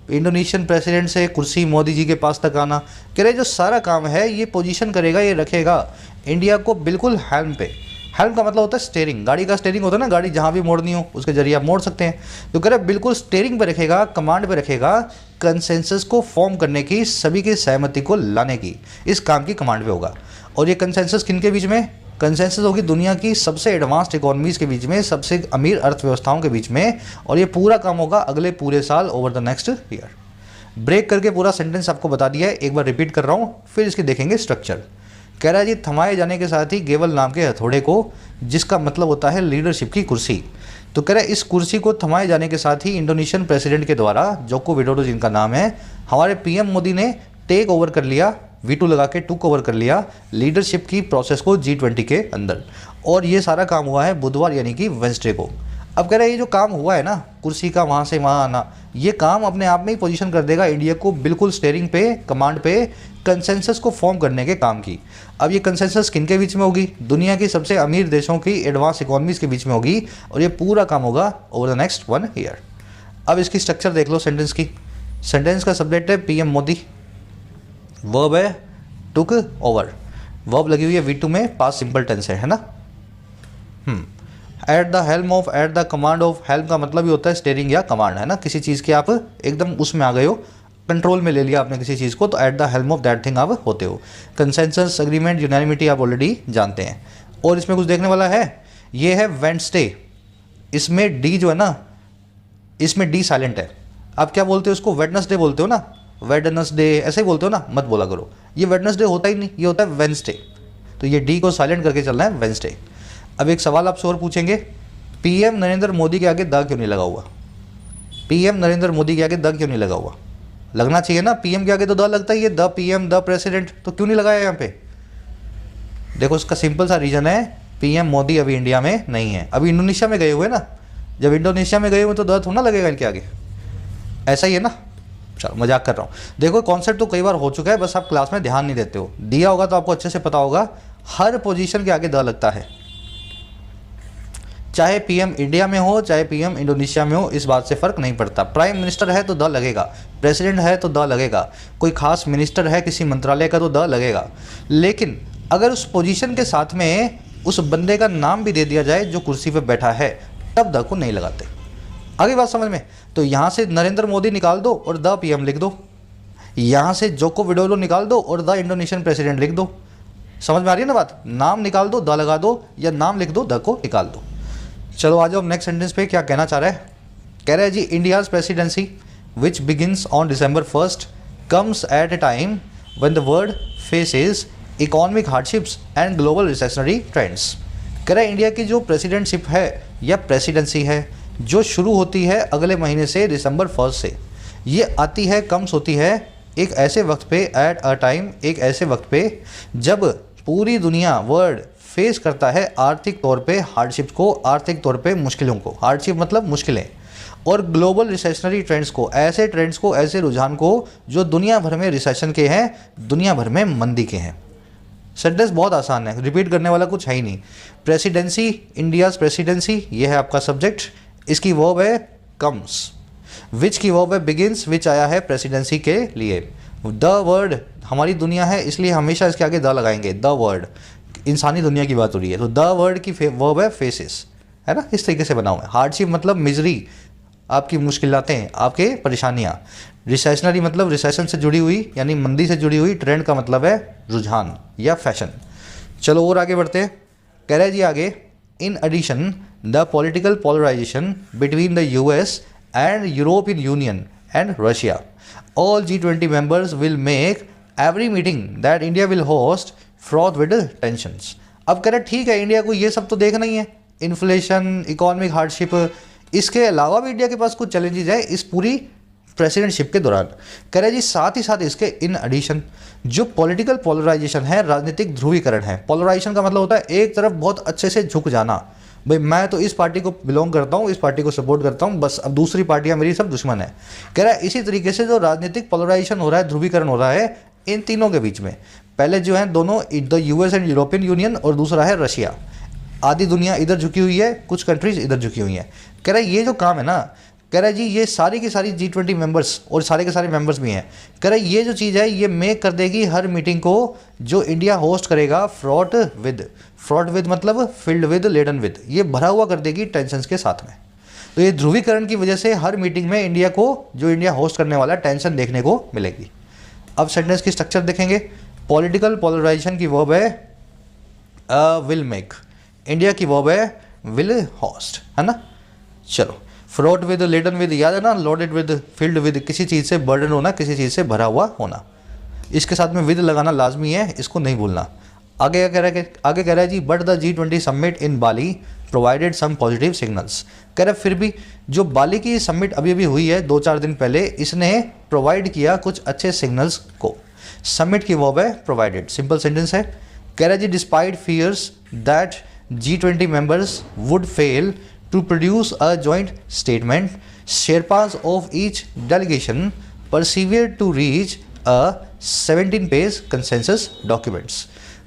इंडोनेशियन प्रेसिडेंट से कुर्सी मोदी जी के पास तक आना, कह रहे जो सारा काम है ये पोजीशन करेगा, ये रखेगा इंडिया को बिल्कुल हेल्म पे। हेल्म का मतलब होता है स्टेयरिंग, गाड़ी का स्टेयरिंग होता है ना, गाड़ी जहाँ भी मोड़नी हो उसके जरिए आप मोड़ सकते हैं। तो कह रहे बिल्कुल स्टेयरिंग पे रखेगा, कमांड पे रखेगा, कंसेंसस को फॉर्म करने की, सभी की सहमति को लाने की, इस काम की कमांड पे होगा। और ये कंसेंसस किन के बीच में? कंसेंसस होगी दुनिया की सबसे एडवांस्ड इकोनॉमीज़ के बीच में, सबसे अमीर अर्थव्यवस्थाओं के बीच में। और ये पूरा काम होगा अगले पूरे साल, over the next year. Break करके पूरा सेंटेंस आपको बता दिया है, एक बार रिपीट कर रहा हूँ, फिर इसके देखेंगे स्ट्रक्चर। कह रहा है जी थमाए जाने के साथ ही गेवल नाम के हथौड़े को, जिसका मतलब होता है लीडरशिप की कुर्सी। तो कह रहा है इस कुर्सी को थमाए जाने के साथ ही इंडोनेशियन प्रेसिडेंट के द्वारा, जोको विडोडो जिनका नाम है, हमारे PM मोदी ने टेक ओवर कर लिया V2 लगा के टू कवर कर लिया लीडरशिप की प्रोसेस को G20 के अंदर। और ये सारा काम हुआ है बुधवार यानी कि वेंसडे को। अब कह रहे हैं ये जो काम हुआ है ना, कुर्सी का वहाँ से वहाँ आना, ये काम अपने आप में ही पोजीशन कर देगा इंडिया को बिल्कुल स्टेयरिंग पे, कमांड पे, कंसेंसस को फॉर्म करने के काम की। अब ये कंसेंसस किन के बीच में होगी? दुनिया की सबसे अमीर देशों की एडवांस इकोनॉमीज़ के बीच में होगी, और ये पूरा काम होगा ओवर द नेक्स्ट 1 ईयर। अब इसकी स्ट्रक्चर देख लो सेंटेंस की। सेंटेंस का सब्जेक्ट है पीएम मोदी, वर्ब है टुक ओवर, वर्ब लगी हुई है V2 में, पास्ट सिंपल टेंस है ना। Eight the helm of, at the command of, helm का मतलब ही होता है स्टेयरिंग या कमांड, है ना। किसी चीज़ के आप एकदम उसमें आ गए हो, कंट्रोल में ले लिया आपने किसी चीज़ को, तो eight the helm of that thing आप होते हो। कंसेंसस, एग्रीमेंट, यूनानिमिटी आप ऑलरेडी जानते हैं। और इसमें कुछ देखने वाला है, ये है वेडनेसडे, इसमें डी जो है ना, इसमें डी साइलेंट है। आप क्या बोलते हो उसको? वेडनेसडे बोलते हो ना, वेडनेसडे ऐसे ही बोलते हो ना, मत बोला करो। ये वेडनेसडे होता ही नहीं, ये होता है वेंसडे, तो ये डी को साइलेंट करके चलना है वेंसडे। अब एक सवाल आपसे और पूछेंगे, पीएम नरेंद्र मोदी के आगे द क्यों नहीं लगा हुआ? पीएम नरेंद्र मोदी के आगे द क्यों नहीं लगा हुआ? लगना चाहिए ना, पीएम के आगे तो द लगता ही है, द पीएम, द प्रेसिडेंट, तो क्यों नहीं लगाया यहाँ पे? देखो उसका सिंपल सा रीज़न है, पीएम मोदी अभी इंडिया में नहीं है, अभी इंडोनेशिया में गए हुए ना। जब इंडोनेशिया में गए हुए तो द थोड़ा ना लगेगा इनके आगे, ऐसा ही है ना। चलो मजाक कर रहा हूँ। देखो कॉन्सेप्ट तो कई बार हो चुका है, बस आप क्लास में ध्यान नहीं देते हो। दिया होगा तो आपको अच्छे से पता होगा, हर पोजीशन के आगे द लगता है, चाहे पीएम इंडिया में हो चाहे पीएम इंडोनेशिया में हो, इस बात से फ़र्क नहीं पड़ता। प्राइम मिनिस्टर है तो द लगेगा, प्रेसिडेंट है तो द लगेगा, कोई खास मिनिस्टर है किसी मंत्रालय का तो द लगेगा। लेकिन अगर उस पोजीशन के साथ में उस बंदे का नाम भी दे दिया जाए जो कुर्सी पे बैठा है, तब द को नहीं लगाते। आगे बात समझ में? तो यहाँ से नरेंद्र मोदी निकाल दो और द पीएम लिख दो, यहाँ से जोको विडोडो निकाल दो और द इंडोनेशियन प्रेसिडेंट लिख दो। समझ में आ रही है ना बात? नाम निकाल दो द लगा दो, या नाम लिख दो द को निकाल दो। चलो आ जाओ नेक्स्ट सेंटेंस पे, क्या कहना चाह रहा है? कह रहा है जी, India's presidency which begins on December 1st comes at a time when the world faces economic hardships and global recessionary trends. कह रहा है इंडिया की जो प्रेसिडेंटशिप है या प्रेसिडेंसी है, जो शुरू होती है अगले महीने से December 1st से, ये आती है, कम्स होती है एक ऐसे वक्त पे, एट अ टाइम, एक ऐसे वक्त पे जब पूरी दुनिया, वर्ल्ड फेस करता है आर्थिक तौर पे हार्डशिप्स को, आर्थिक तौर पे मुश्किलों को, हार्डशिप मतलब मुश्किलें, और ग्लोबल रिसेशनरी ट्रेंड्स को, ऐसे ट्रेंड्स को, ऐसे रुझान को जो दुनिया भर में रिसेशन के हैं, दुनिया भर में मंदी के हैं। सेंटेंस बहुत आसान है, रिपीट करने वाला कुछ है ही नहीं। प्रेसिडेंसी, इंडियाज़ प्रेसिडेंसी, ये है आपका सब्जेक्ट, इसकी वर्ब है कम्स, विच की वर्ब है बिगिंस, विच आया है प्रेसिडेंसी के लिए। द वर्ड हमारी दुनिया है, इसलिए हमेशा इसके आगे द लगाएंगे, द वर्ड, इंसानी दुनिया की बात हो रही है, तो द वर्ड की वर्ब है फेसेस, है ना, इस तरीके से बना हुआ है। हार्डशिप मतलब मिजरी, आपकी मुश्किलातें, आपके परेशानियाँ। रिसेशनरी मतलब रिसेशन से जुड़ी हुई, यानी मंदी से जुड़ी हुई। ट्रेंड का मतलब है रुझान या फैशन। चलो और आगे बढ़ते हैं। कह रहे जी आगे, in addition the political polarisation between the US and European Union and Russia, all G20 members will make every meeting that India will host fraught with tensions। अब कह रहे ठीक है, इंडिया को ये सब तो देखना ही है, इन्फ्लेशन, इकोनॉमिक हार्डशिप, इसके अलावा भी इंडिया के पास कुछ चैलेंजेस है इस पूरी प्रेसिडेंटशिप के दौरान। कह रहे जी साथ ही साथ इसके इन एडिशन जो पॉलिटिकल पोलराइजेशन है, राजनीतिक ध्रुवीकरण है। पोलराइजेशन का मतलब होता है एक तरफ बहुत अच्छे से झुक जाना, भाई मैं तो इस पार्टी को बिलोंग करता हूँ, इस पार्टी को सपोर्ट करता हूँ, बस अब दूसरी पार्टियाँ मेरी सब दुश्मन है। कह रहा है इसी तरीके से जो राजनीतिक पोलराइजेशन हो रहा है, ध्रुवीकरण हो रहा है इन तीनों के बीच में। पहले जो है दोनों, the US and European union, और दूसरा है रशिया। आधी दुनिया इधर झुकी हुई है, कुछ कंट्रीज इधर झुकी हुई हैं। कह रहा है ये जो काम है ना, कह रहा है जी ये सारी की सारी G20 मेंबर्स और सारे के सारे मेंबर्स भी हैं, कह रहा है ये जो चीज़ है ये मेक कर देगी हर मीटिंग को जो इंडिया होस्ट करेगा फ्रॉट विद मतलब फिल्ड विद, लेडन विद, ये भरा हुआ कर देगी टेंशंस के साथ में। तो ये ध्रुवीकरण की वजह से हर मीटिंग में इंडिया को, जो इंडिया होस्ट करने वाला, टेंशन देखने को मिलेगी। अब सेंटेंस की स्ट्रक्चर देखेंगे। पॉलिटिकल पोलराइजेशन की वर्ब है विल मेक, इंडिया की वर्ब है विल होस्ट, है ना। चलो, फ्रॉट विद, लेडन विद, याद है ना, लोडेड विद, फिल्ड विद, किसी चीज़ से बर्डन होना, किसी चीज़ से भरा हुआ होना, इसके साथ में विद लगाना लाजमी है, इसको नहीं भूलना। आगे क्या कह रहा है? आगे कह रहा है जी, but the G20 summit in Bali provided some positive signals. कह रहा है फिर भी जो बाली की समिट अभी अभी हुई है 2-4 दिन पहले, इसने प्रोवाइड किया कुछ अच्छे सिग्नल्स को। सबमिट की वर्ब है प्रोवाइडेड, सिंपल सेंटेंस है। कह रहा है जी despite fears that G20 members would fail to produce a joint statement, sherpas of each delegation persevere to reach a 17 page consensus documents.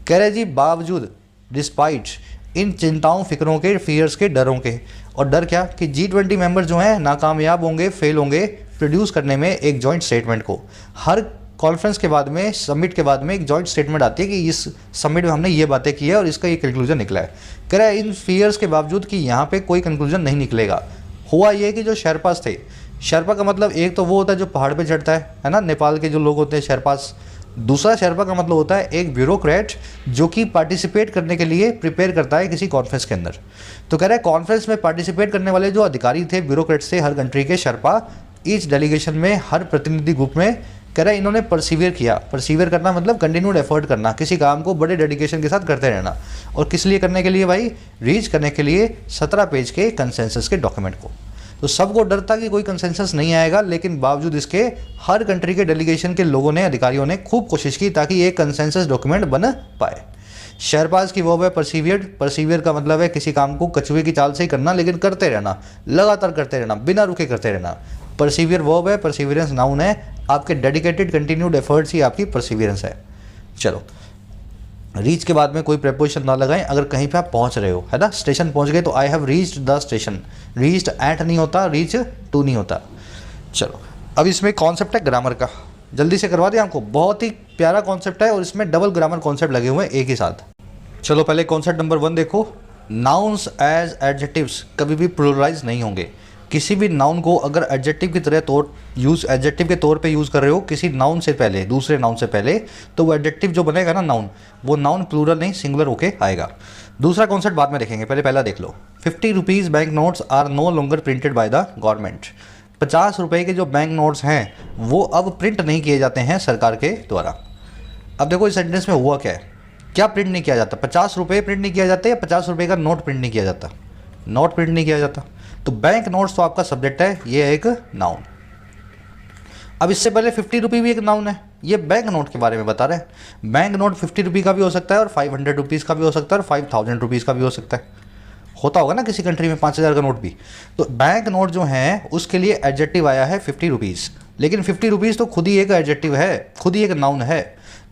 कह रहे जी बावजूद, डिस्पाइट, इन चिंताओं फिक्रों के, फियर्स के, डरों के, और डर क्या कि G20 मेंबर जो हैं नाकामयाब होंगे, फेल होंगे प्रोड्यूस करने में एक जॉइंट स्टेटमेंट को। हर कॉन्फ्रेंस के बाद में, समिट के बाद में एक जॉइंट स्टेटमेंट आती है कि इस समिट में हमने ये बातें की है और इसका ये कंक्लूजन निकला है। कह रहा है इन फियर्स के बावजूद कि यहाँ पे कोई कंक्लूजन नहीं निकलेगा। हुआ ये कि जो शेरपास थे, शेरपा का मतलब एक तो वो होता है जो पहाड़ पे चढ़ता है ना, नेपाल के जो लोग होते हैं शेरपास। दूसरा शेरपा का मतलब होता है एक ब्यूरोक्रेट जो कि पार्टिसिपेट करने के लिए प्रिपेयर करता है किसी कॉन्फ्रेंस के अंदर। तो कह रहा है कॉन्फ्रेंस में पार्टिसिपेट करने वाले जो अधिकारी थे, ब्यूरोक्रेट्स थे हर कंट्री के, शेरपा, ईच डेलीगेशन में, हर प्रतिनिधि ग्रुप में, कह रहा है इन्होंने परसिवियर किया। परसिवियर करना मतलब कंटिन्यूड एफर्ट करना, किसी काम को बड़े डेडिकेशन के साथ करते रहना। और किस लिए करने के लिए भाई? रीच करने के लिए 17 पेज के कंसेंसस के डॉक्यूमेंट को। तो सबको डर था कि कोई कंसेंसस नहीं आएगा, लेकिन बावजूद इसके हर कंट्री के डेलीगेशन के लोगों ने, अधिकारियों ने खूब कोशिश की ताकि एक कंसेंसस डॉक्यूमेंट बन पाए। शेरपास की वर्ब है परसिवियर्ड। परसिवियर का मतलब है किसी काम को कछुए की चाल से ही करना, लेकिन करते रहना, लगातार करते रहना, बिना रुके करते रहना। परसिवियर वर्ब है, परसिवियरेंस नाउन है। आपके डेडिकेटेड कंटिन्यूड एफर्ट्स ही आपकी परसिवियरेंस है। चलो, रीच के बाद में कोई प्रेपोजिशन ना लगाएं अगर कहीं पे आप पहुंच रहे हो, है ना, स्टेशन पहुंच गए तो I have reached the station. Reached eight नहीं होता, रीच टू नहीं होता। चलो, अब इसमें कॉन्सेप्ट है ग्रामर का, जल्दी से करवा दें आपको। बहुत ही प्यारा कॉन्सेप्ट है और इसमें डबल ग्रामर कॉन्सेप्ट लगे हुए हैं एक ही साथ। चलो, पहले कॉन्सेप्ट नंबर 1 देखो। नाउन्स एज एडजेक्टिव्स कभी भी प्लुरलाइज नहीं होंगे। किसी भी नाउन को अगर एडजेक्टिव की तरह एडजेक्टिव के तौर पे यूज़ कर रहे हो किसी नाउन से पहले, दूसरे नाउन से पहले, तो वो एडजेक्टिव जो बनेगा ना नाउन, वो नाउन प्लूरल नहीं सिंगुलर होके आएगा। दूसरा कॉन्सेप्ट बाद में देखेंगे, पहला देख लो। 50 rupees bank notes are no longer printed by the government. 50 रुपये के जो बैंक नोट्स हैं वो अब प्रिंट नहीं किए जाते हैं सरकार के द्वारा। अब देखो इस सेंटेंस में हुआ क्या है, क्या प्रिंट नहीं किया जाता? 50 रुपये प्रिंट नहीं किया जाता या 50 रुपये का नोट प्रिंट नहीं किया जाता? नोट प्रिंट नहीं किया जाता। तो बैंक नोट्स तो आपका सब्जेक्ट है, ये है एक नाउन। अब इससे पहले 50 रुपये भी एक नाउन है, ये बैंक नोट के बारे में बता रहे हैं। बैंक नोट 50 रुपये का भी हो सकता है और 500 रुपीज़ का भी हो सकता है और 5000 रुपीज़ का भी हो सकता है। होता होगा ना किसी कंट्री में 5000 का नोट भी। तो बैंक नोट जो है उसके लिए एडजेक्टिव आया है 50 रुपीज़, लेकिन 50 रुपीज़ तो खुद ही एक एडजेक्टिव है, खुद ही एक नाउन है।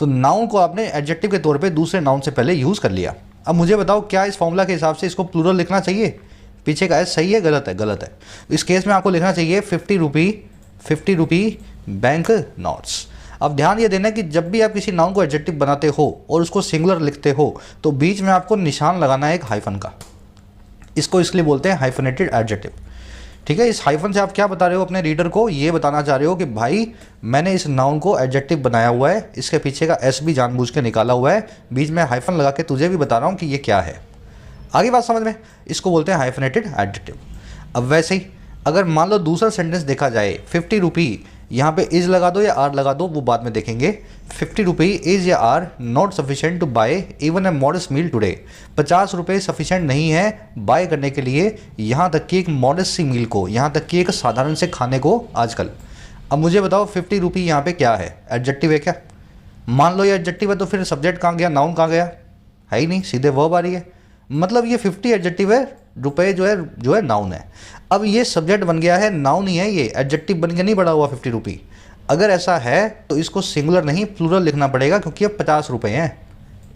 तो नाउन को आपने एडजेक्टिव के तौर पे दूसरे नाउन से पहले यूज़ कर लिया। अब मुझे बताओ क्या इस फॉर्मूला के हिसाब से इसको प्लूरल लिखना चाहिए? पीछे का है सही है गलत है? गलत है। इस केस में आपको लिखना चाहिए 50 रुपी बैंक नोट्स। अब ध्यान ये देना कि जब भी आप किसी नाउन को एडजेक्टिव बनाते हो और उसको सिंगुलर लिखते हो तो बीच में आपको निशान लगाना है एक हाइफन का। इसको इसलिए बोलते हैं हाइफनेटेड एडजेक्टिव। ठीक है, इस हाइफन से आप क्या बता रहे हो अपने रीडर को? ये बताना चाह रहे हो कि भाई मैंने इस नाउन को एडजेक्टिव बनाया हुआ है, इसके पीछे का एस भी जानबूझ के निकाला हुआ है, बीच में हाइफन लगा के तुझे भी बता रहा हूँ कि ये क्या है। आगे बात समझ में? इसको बोलते हैं हाइफनेटेड एडजेक्टिव। अब वैसे ही अगर मान लो दूसरा सेंटेंस देखा जाए, 50 रुपी, यहाँ पे इज लगा दो या आर लगा दो, वो बाद में देखेंगे। 50 रुपी इज या are not sufficient to buy even a modest meal today. 50 रुपये सफिशिएंट नहीं है बाय करने के लिए, यहाँ तक कि एक मॉडेस्ट सी मील को, यहाँ तक कि एक साधारण से खाने को आजकल। अब मुझे बताओ 50 रुपी यहाँ पे क्या है? एडजेक्टिव है क्या? मान लो ये एडजेक्टिव है तो फिर सब्जेक्ट कहाँ गया, नाउन कहाँ गया? है ही नहीं, सीधे वर्ब आ रही है। मतलब ये 50 एडजेक्टिव है, रुपए जो है नाउन है। अब ये सब्जेक्ट बन गया है, नाउन ही है, ये एडजेक्टिव बन के नहीं बढ़ा हुआ 50 रुपी। अगर ऐसा है तो इसको सिंगुलर नहीं प्लूरल लिखना पड़ेगा, क्योंकि अब 50 रुपये हैं,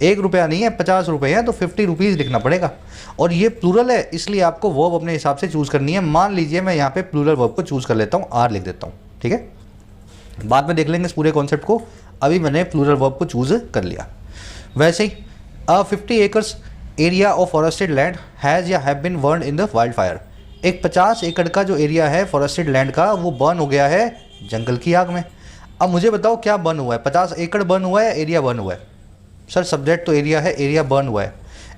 1 रुपया नहीं है, 50 रुपये हैं, तो 50 रुपीज़ लिखना पड़ेगा। और ये प्लूरल है, इसलिए आपको वर्ब अपने हिसाब से चूज़ करनी है। मान लीजिए मैं यहाँ पे प्लूरल वर्ब को चूज़ कर लेता हूँ, आर लिख देता हूँ। ठीक है, बाद में देख लेंगे इस पूरे कॉन्सेप्ट को, अभी मैंने प्लूरल वर्ब को चूज़ कर लिया। वैसे ही 50 acres area of forested land has या have been burn in the wild fire. एक 50 एकड़ का जो एरिया है फॉरेस्टेड लैंड का, वो बर्न हो गया है जंगल की आग में। अब मुझे बताओ क्या बर्न हुआ है? 50 एकड़ बर्न हुआ है या एरिया बर्न हुआ है? सर सब्जेक्ट तो एरिया है, एरिया बर्न हुआ है।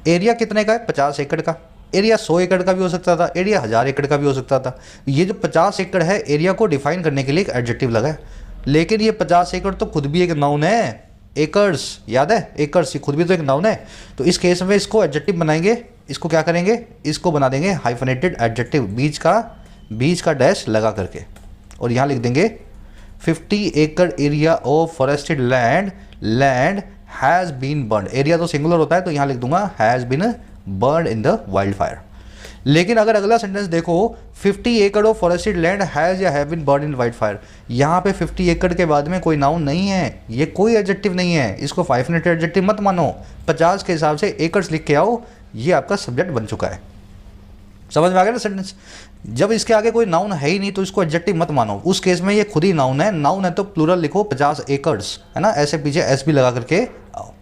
एरिया कितने का है? 50 एकड़ का। एरिया 100 एकड़ का भी हो सकता था, एरिया 1000 एकड़ का भी हो सकता था। ये जो 50 एकड़ है, एरिया को डिफाइन करने के लिए एक एडजेक्टिव लगा है, लेकिन ये 50 एकड़ तो खुद भी एक नाउन है। एकर्स याद है, एकर्स खुद भी तो एक नाउन है। तो इस केस में इसको एडजेक्टिव बनाएंगे, इसको क्या करेंगे, इसको बना देंगे हाइफनेटेड एडजेक्टिव, बीच का डैश लगा करके, और यहाँ लिख देंगे 50 एकड़ area of forested land has been burn. Area तो सिंगुलर होता है तो यहाँ लिख दूंगा has been burn in the wild fire. लेकिन अगर अगला सेंटेंस देखो, 50 एकड़ ऑफ फॉरेस्टेड लैंड हैज़ या have been burn in wildfire, यहाँ पे 50 एकड़ के बाद में कोई नाउन नहीं है, ये कोई एडजेक्टिव नहीं है, इसको 5 मिनट एडजेक्टिव मत मानो। 50 के हिसाब से एकड़्स लिख के आओ, ये आपका सब्जेक्ट बन चुका है। समझ में आ गया ना सेंटेंस? जब इसके आगे कोई नाउन है ही नहीं तो इसको एडजेक्टिव मत मानो, उस केस में ये खुद ही नाउन है। नाउन है तो प्लूरल लिखो 50 एकड़्स, है ना, ऐसे पीछे एस भी लगा करके आओ।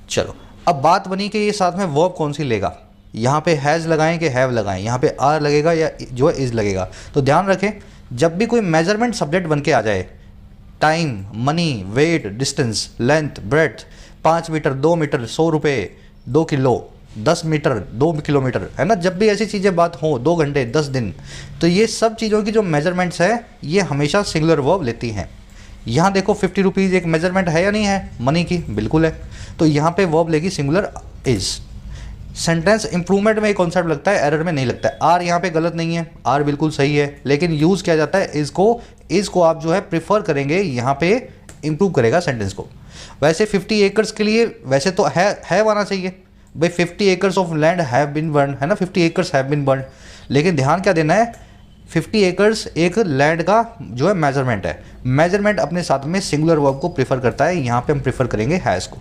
चलो अब बात बनी कि ये साथ में वर्ब कौन सी लेगा। यहाँ पे हैज़ लगाएं कि हैव लगाएं, यहाँ पे आर लगेगा या जो है इज लगेगा। तो ध्यान रखें, जब भी कोई मेजरमेंट सब्जेक्ट बन के आ जाए, time, money, weight, distance, length, breadth, 5 metre, 2 metre, 100 रुपये, 2 किलो, 10 मीटर, 2 किलोमीटर, है ना, जब भी ऐसी चीज़ें बात हो, 2 घंटे, 10 दिन, तो ये सब चीज़ों की जो मेजरमेंट्स है ये हमेशा सिंगुलर वर्ब लेती हैं। यहाँ देखो 50 रुपीज़ एक मेजरमेंट है या नहीं है मनी की? बिल्कुल है। तो यहाँ पे वर्ब लेगी सिंगुलर इज। सेंटेंस इंप्रूवमेंट में एक कॉन्सेप्ट लगता है, एरर में नहीं लगता है। आर यहाँ पे गलत नहीं है, आर बिल्कुल सही है, लेकिन यूज़ किया जाता है इज को आप जो है प्रिफर करेंगे, यहाँ पे इंप्रूव करेगा सेंटेंस को। वैसे 50 एकर्स के लिए वैसे तो है आना चाहिए भाई, 50 acres of land have been burn, है ना, 50 एकर्स हैव बीन बर्न। लेकिन ध्यान क्या देना है, 50 एकर्स एक लैंड का जो है मेजरमेंट है। मेजरमेंट अपने साथ में सिंगुलर वर्ब को प्रीफर करता है, यहाँ पे हम प्रीफर करेंगे हैज़ को।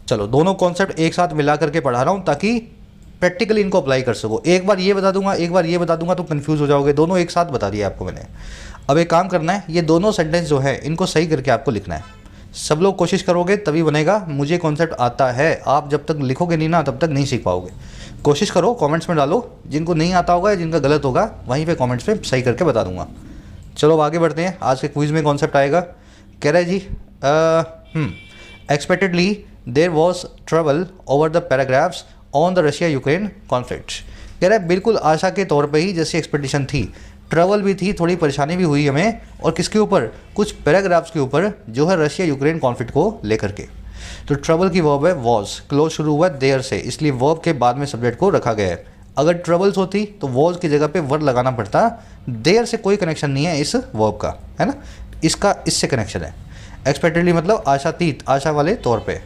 चलो दोनों कॉन्सेप्ट एक साथ मिला करके पढ़ा रहा हूँ ताकि प्रैक्टिकली इनको अप्लाई कर सको। एक बार ये बता दूंगा, एक बार ये बता दूंगा तो कंफ्यूज हो जाओगे, दोनों एक साथ बता दिया आपको मैंने। अब एक काम करना है, ये दोनों सेंटेंस जो है इनको सही करके आपको लिखना है। सब लोग कोशिश करोगे तभी बनेगा। मुझे कॉन्सेप्ट आता है, आप जब तक लिखोगे नहीं ना तब तक नहीं सीख पाओगे। कोशिश करो, कमेंट्स में डालो, जिनको नहीं आता होगा या जिनका गलत होगा वहीं पे कमेंट्स में सही करके बता दूंगा। चलो अब आगे बढ़ते हैं। आज के क्विज में कॉन्सेप्ट आएगा, कह रहा है जी expectedly there was trouble over the paragraphs on the Russia Ukraine conflict. कह रहा है बिल्कुल आशा के तौर पे ही जैसी एक्सपेक्टेशन थी, ट्रबल भी थी, थोड़ी परेशानी भी हुई हमें, और किसके ऊपर, कुछ पैराग्राफ्स के ऊपर जो है रशिया यूक्रेन कॉन्फ्लिक्ट को लेकर के। तो ट्रबल की वर्ब है वॉज, क्लोज शुरू हुआ देयर से, इसलिए वर्ब के बाद में सब्जेक्ट को रखा गया है। अगर ट्रबल्स होती तो वॉज की जगह पे वर्ब लगाना पड़ता। देयर से कोई कनेक्शन नहीं है इस वर्ब का, है ना, इसका इससे कनेक्शन है। एक्सपेक्टेडली मतलब आशातीत, आशा वाले तौर पे।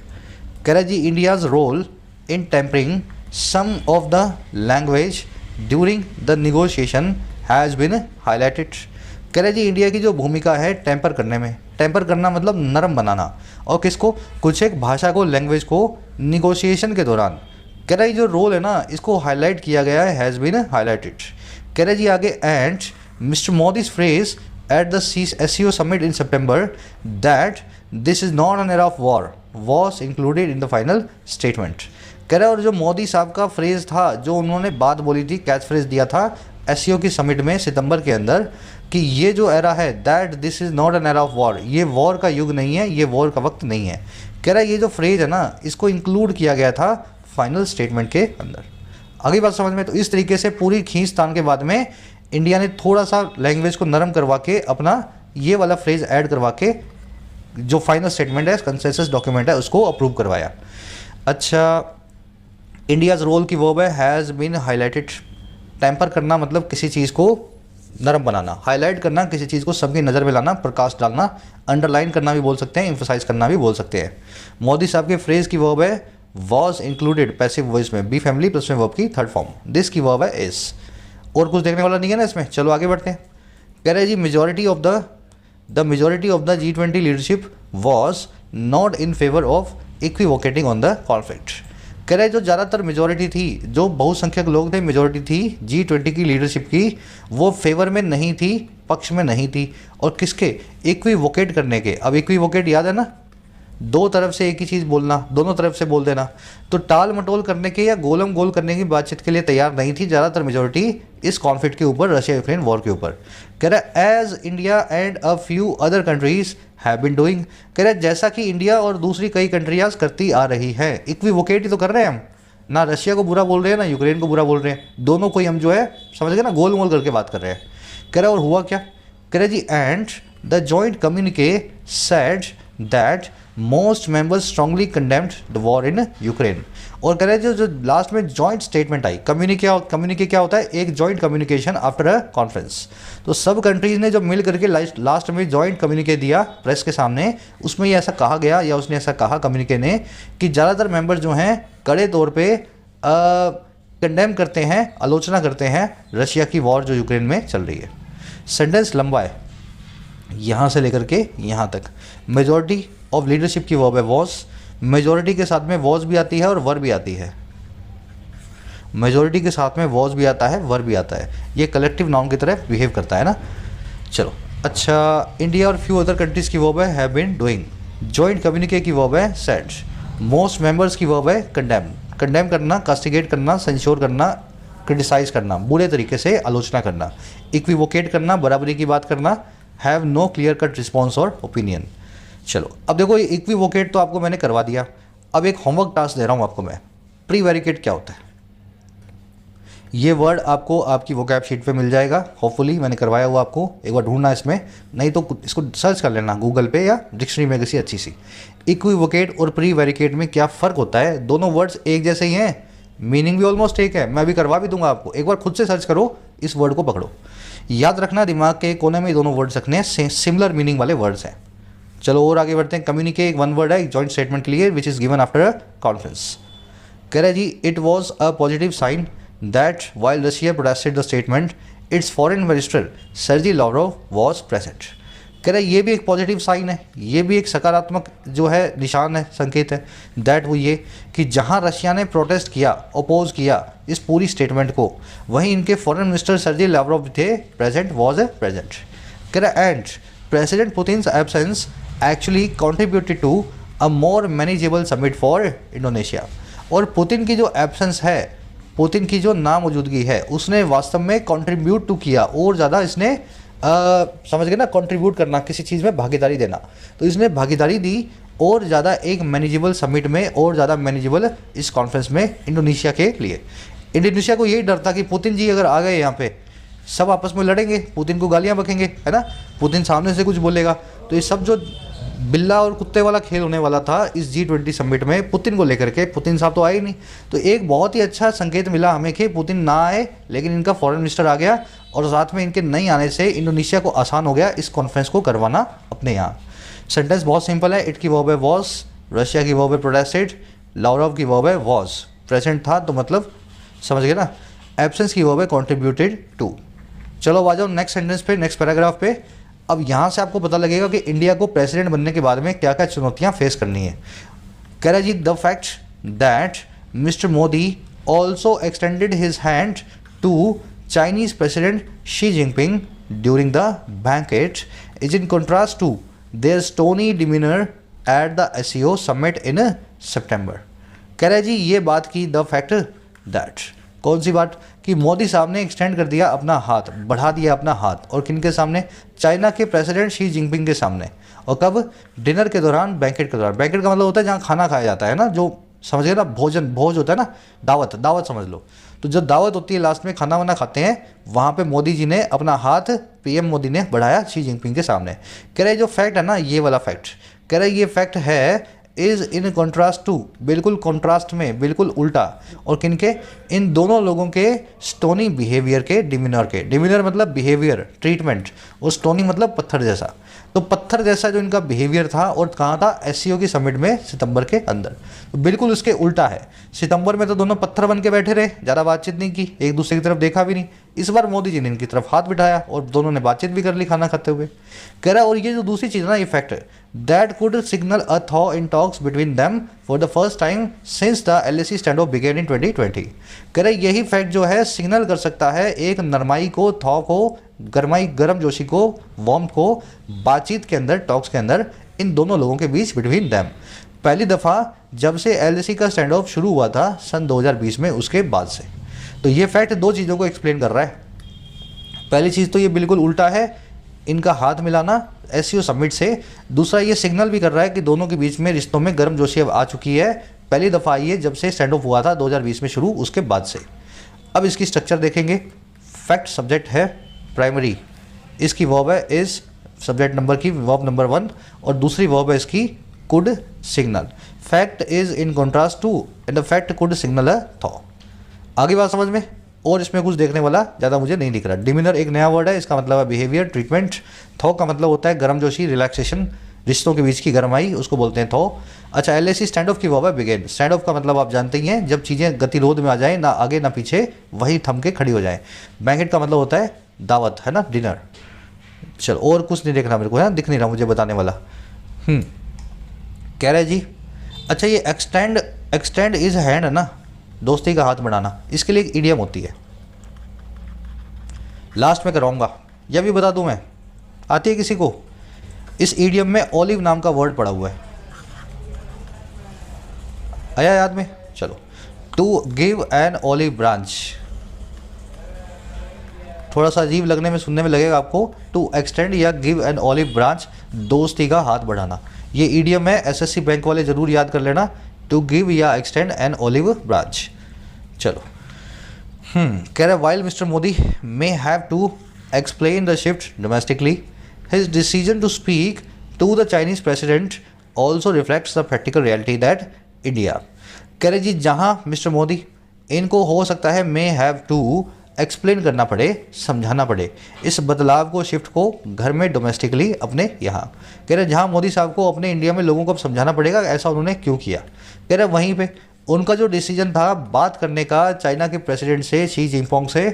कह रहा जी India's role in tempering some of the language during the negotiation has been highlighted. कह रहे जी इंडिया की जो भूमिका है टेम्पर करने में, टेम्पर करना मतलब नरम बनाना, और किसको, कुछ एक भाषा को, लैंग्वेज को निगोशिएशन के दौरान। कह रहा है जो रोल है ना इसको हाईलाइट किया गया है, हैज़ बीन हाईलाइटेड। कह रहे जी आगे and mister Modi's phrase at the SCO summit in September that this is not an era of war was included in the final statement. कह रहा है और जो मोदी साहब का फ्रेज था, जो उन्होंने बात बोली थी, कैच फ्रेज दिया था SCO की समिट में सितंबर के अंदर, कि ये जो एरा है that this is not an era of war, ये वॉर का युग नहीं है, ये वॉर का वक्त नहीं है। कह रहा है ये जो फ्रेज है ना इसको इंक्लूड किया गया था फाइनल स्टेटमेंट के अंदर। आगे बात समझ में? तो इस तरीके से पूरी खींचतान के बाद में इंडिया ने थोड़ा सा लैंग्वेज को नरम करवा के अपना ये वाला फ्रेज ऐड करवा के जो फाइनल स्टेटमेंट है, कंसेंसस डॉक्यूमेंट है, उसको अप्रूव करवाया। अच्छा, इंडियाज़ रोल की वर्ब है हैज़ बीन हाईलाइटेड। टेम्पर करना मतलब किसी चीज़ को नरम बनाना, हाईलाइट करना किसी चीज़ को सबकी नज़र में लाना, प्रकाश डालना, अंडरलाइन करना भी बोल सकते हैं, एम्फसाइज करना भी बोल सकते हैं। मोदी साहब के फ्रेज की वर्ब है वॉज इंक्लूडेड, पैसिव वॉइस में, बी फैमिली प्लस में वर्ब की थर्ड फॉर्म। दिस की वर्ब है इज। और कुछ देखने वाला नहीं है ना इसमें। चलो आगे बढ़ते हैं। कह रहे हैं जी majority of the G20 leadership was not in favour of equivocating on the conflict. कह रहे हैं जो ज़्यादातर मेजॉरिटी थी, जो बहुसंख्यक लोग थे, मेजॉरिटी थी G20 की लीडरशिप की, वो फेवर में नहीं थी, पक्ष में नहीं थी, और किसके, इक्विवोकेट करने के। अब इक्विवोकेट याद है ना, दो तरफ से एक ही चीज़ बोलना, दोनों तरफ से बोल देना। तो टाल मटोल करने के या गोलम गोल करने की बातचीत के लिए तैयार नहीं थी ज़्यादातर मेजॉरिटी इस कॉन्फ्लिक्ट के ऊपर, रशिया यूक्रेन वॉर के ऊपर। कह रहा है as India and a few other countries have been doing. कह रहा है जैसा कि इंडिया और दूसरी कई कंट्रियाज करती आ रही है। इक्विवोकेट ही तो कर रहे हैं हम, ना रशिया को बुरा बोल रहे हैं ना यूक्रेन को बुरा बोल रहे हैं, दोनों को ही हम जो है समझ गए ना, गोल मोल करके बात कर रहे हैं। कह रहा है और हुआ क्या, कह रहा है जी and the joint communique said that most members strongly condemned the war in Ukraine. और कह रहे हैं जो लास्ट में जॉइंट स्टेटमेंट आई, कम्युनिके क्या होता है, एक joint communication after a conference. तो सब कंट्रीज़ ने जो मिल करके लास्ट में जॉइंट कम्युनिके दिया प्रेस के सामने, उसमें ये ऐसा कहा गया या उसने ऐसा कहा कम्युनिके ने कि ज़्यादातर मेंबर्स जो हैं कड़े तौर पे कंडेम करते हैं, आलोचना करते हैं रशिया की वॉर जो यूक्रेन में चल रही है। सेंटेंस लंबा है यहाँ से लेकर के यहाँ तक। मेजॉरिटी ऑफ लीडरशिप की वर्ब है वॉज, मेजॉरिटी के साथ में वॉज भी आती है और वर भी आती है। मेजॉरिटी के साथ में वॉज भी आता है, वर भी आता है। ये कलेक्टिव नाउन की तरह बिहेव करता है ना। चलो अच्छा, इंडिया और फ्यू अदर कंट्रीज़ की वर्ब है हैव बीन डूइंग। जॉइंट कम्युनिके की वर्ब है सेड। मोस्ट मेंबर्स की वर्ब है कंडेम। कंडेम करना, कास्टिगेट करना, सेंश्योर करना, क्रिटिसाइज करना, बुरे तरीके से आलोचना करना। इक्विवोकेट करना, बराबरी की बात करना। Have no clear cut response और ओपिनियन। चलो अब देखो, ये इक्विवोकेट तो आपको मैंने करवा दिया। अब एक होमवर्क टास्क दे रहा हूँ आपको मैं। प्रीवेरिकेट क्या होता है? ये वर्ड आपको आपकी वोकैब शीट पे मिल जाएगा, होपफुली मैंने करवाया हुआ आपको। एक बार ढूंढना इसमें, नहीं तो इसको सर्च कर लेना गूगल पे या डिक्शनरी में किसी अच्छी सी। इक्विवोकेट और प्रीवेरिकेट में क्या फ़र्क होता है? दोनों वर्ड्स एक जैसे ही हैं, मीनिंग भी ऑलमोस्ट एक है। मैं अभी करवा भी दूंगा आपको, एक बार खुद से सर्च करो, इस वर्ड को पकड़ो। याद रखना, दिमाग के कोने में दोनों वर्ड्स रखने हैं, सिमिलर मीनिंग वाले वर्ड्स हैं। चलो और आगे बढ़ते हैं। कम्युनिके एक वन वर्ड है, एक जॉइंट स्टेटमेंट के लिए, which is given after a conference. कह रहे जी, it was a positive sign that while Russia protested the statement its foreign minister Sergei Lavrov was present. कह रहे ये भी एक पॉजिटिव साइन है, ये भी एक सकारात्मक जो है निशान है, संकेत है। दैट वो ये कि जहां रशिया ने प्रोटेस्ट किया, अपोज किया इस पूरी स्टेटमेंट को, वहीं इनके फॉरेन मिनिस्टर सर्जी लावरोव थे प्रेजेंट, वॉज ए प्रेजेंट। कह रहे and president Putin's absence actually contributed to a more manageable summit for Indonesia. और पुतिन की जो एब्सेंस है, पुतिन की जो नामौजूदगी है, उसने वास्तव में कंट्रीब्यूट टू किया, और ज़्यादा इसने समझ गए ना, कंट्रीब्यूट करना, किसी चीज़ में भागीदारी देना। तो इसने भागीदारी दी और ज़्यादा एक मैनेजेबल समिट में, और ज़्यादा मैनेजेबल इस कॉन्फ्रेंस में इंडोनेशिया के लिए। इंडोनेशिया को यही डर था कि पुतिन जी अगर आ गए यहाँ पे, सब आपस में लड़ेंगे, पुतिन को गालियाँ बकेंगे, है ना, पुतिन सामने से कुछ बोलेगा, तो ये सब जो बिल्ला और कुत्ते वाला खेल होने वाला था इस G20 समिट में पुतिन को लेकर के। पुतिन साहब तो आए ही नहीं, तो एक बहुत ही अच्छा संकेत मिला हमें कि पुतिन ना आए, लेकिन इनका फॉरेन मिनिस्टर आ गया, और साथ में इनके नहीं आने से इंडोनेशिया को आसान हो गया इस कॉन्फ्रेंस को करवाना अपने यहाँ। सेंटेंस बहुत सिंपल है। इट की वर्ब है वॉज, रशिया की वर्ब है प्रोटेस्टेड, लावरोव की वर्ब है वॉज। प्रेजेंट था तो मतलब समझ गए ना। एब्सेंस की वर्ब है कॉन्ट्रीब्यूटेड टू। चलो आ जाओ नेक्स्ट सेंटेंस पे, नेक्स्ट पैराग्राफ पे। अब यहाँ से आपको पता लगेगा कि इंडिया को प्रेसिडेंट बनने के बाद में क्या क्या चुनौतियाँ फेस करनी है। कह रहा जी, the fact that mister Modi also extended his hand to Chinese President Xi Jinping during the banquet is in contrast to their stony demeanor at the SCO summit in September। कह रहे जी ये बात की, द फैक्ट दैट, कौन सी बात? कि मोदी साहब ने एक्सटेंड कर दिया अपना हाथ, बढ़ा दिया अपना हाथ, और किन के सामने? चाइना के प्रेसिडेंट शी जिनपिंग के सामने। और कब? डिनर के दौरान, बैंकेट के दौरान। बैंकेट का मतलब होता है जहाँ खाना खाया जाता है ना, जो समझ गए ना, भोजन, भोज होता है ना, दावत, दावत समझ लो। तो जब दावत होती है, लास्ट में खाना वाना खाते हैं, वहाँ पे मोदी जी ने अपना हाथ, पीएम मोदी ने बढ़ाया शी जिनपिंग के सामने। कह रहे जो फैक्ट है ना, ये वाला फैक्ट, कह रहे ये फैक्ट है इज़ इन कॉन्ट्रास्ट टू, बिल्कुल कॉन्ट्रास्ट में, बिल्कुल उल्टा, और किनके? इन दोनों लोगों के स्टोनी बिहेवियर के, डिमिनर के। डिमिनर मतलब बिहेवियर, ट्रीटमेंट, और स्टोनी मतलब पत्थर जैसा। तो पत्थर जैसा जो इनका बिहेवियर था, और कहाँ था? SCO की समिट में सितंबर के अंदर। तो बिल्कुल उसके उल्टा है। सितंबर में तो दोनों पत्थर बन के बैठे रहे, ज़्यादा बातचीत नहीं की, एक दूसरे की तरफ देखा भी नहीं। इस बार मोदी जी ने इनकी तरफ हाथ बिठाया और दोनों ने बातचीत भी कर ली खाना खाते हुए। कह रहा है और ये जो दूसरी चीज़ है ना, ये fact that could signal a thaw in talks between them for the first time since the LAC stand off began in 2020। कह रहे यही फैक्ट जो है सिग्नल कर सकता है एक नरमाई को, थॉ को, गर्म जोशी को, वार्म को, बातचीत के अंदर, टॉक्स के अंदर, इन दोनों लोगों के बीच, बिटवीन दैम। पहली दफ़ा जब से LAC का स्टैंड ऑफ शुरू हुआ था सन 2020 में, उसके बाद से। तो ये फैक्ट दो चीज़ों को एक्सप्लेन कर रहा है। पहली चीज़ तो ये बिल्कुल उल्टा है, इनका हाथ मिलाना SCO समिट से। दूसरा ये सिग्नल भी कर रहा है कि दोनों के बीच में रिश्तों में गर्मजोशी अब आ चुकी है। पहली दफ़ा ये जब से स्टैंड ऑफ हुआ था 2020 में शुरू, उसके बाद से। अब इसकी स्ट्रक्चर देखेंगे। फैक्ट सब्जेक्ट है प्राइमरी, इसकी वर्ब है इज़, सब्जेक्ट नंबर की वर्ब नंबर 1, और दूसरी वर्ब है इसकी could signal, fact is in contrast to and the fact could signal a thaw. आगे बात समझ में, और इसमें कुछ देखने वाला ज़्यादा मुझे नहीं दिख रहा। डिमिनर एक नया वर्ड है, इसका मतलब है बिहेवियर, ट्रीटमेंट। थॉ का मतलब होता है गर्मजोशी, रिलैक्सेशन, रिश्तों के बीच की गरमाई, उसको बोलते हैं थॉ। अच्छा, एलएसी स्टैंड ऑफ की वर्ब है बिगेन। स्टैंड ऑफ का मतलब आप जानते ही हैं, जब चीज़ें गतिरोध में आ जाए, ना आगे ना पीछे, वही थम के खड़ी हो जाए। बैंकेट का मतलब होता है दावत, है ना, डिनर। चलो, और कुछ नहीं देखना मेरे को, है ना, दिख नहीं रहा मुझे बताने वाला। कह रहा है जी, अच्छा ये एक्सटेंड इज हैंड है ना, दोस्ती का हाथ बढ़ाना, इसके लिए एक इडियम होती है, लास्ट में कराऊंगा, यह भी बता दूं मैं, आती है किसी को? इस इडियम में ऑलिव नाम का वर्ड पड़ा हुआ है, आया याद में? चलो, to give an olive branch, थोड़ा सा अजीब लगने में, सुनने में लगेगा आपको, टू एक्सटेंड या गिव एन ऑलिव ब्रांच, दोस्ती का हाथ बढ़ाना, ये इडियम है, एसएससी बैंक वाले जरूर याद कर लेना, टू गिव या एक्सटेंड एन ऑलिव ब्रांच। चलो, कह रहा है while mister Modi may have to explain the shift domestically, his decision to speak to the Chinese president also reflects the practical reality that India. कह रहे जी, जहाँ मिस्टर मोदी, इनको हो सकता है मे हैव टू एक्सप्लेन करना पड़े, समझाना पड़े इस बदलाव को, शिफ्ट को घर में डोमेस्टिकली अपने यहाँ। कह रहे जहाँ मोदी साहब को अपने इंडिया में लोगों को अब समझाना पड़ेगा ऐसा उन्होंने क्यों किया। कह रहे वहीं पे उनका जो डिसीजन था बात करने का चाइना के प्रेसिडेंट से, शी जिनपिंग से,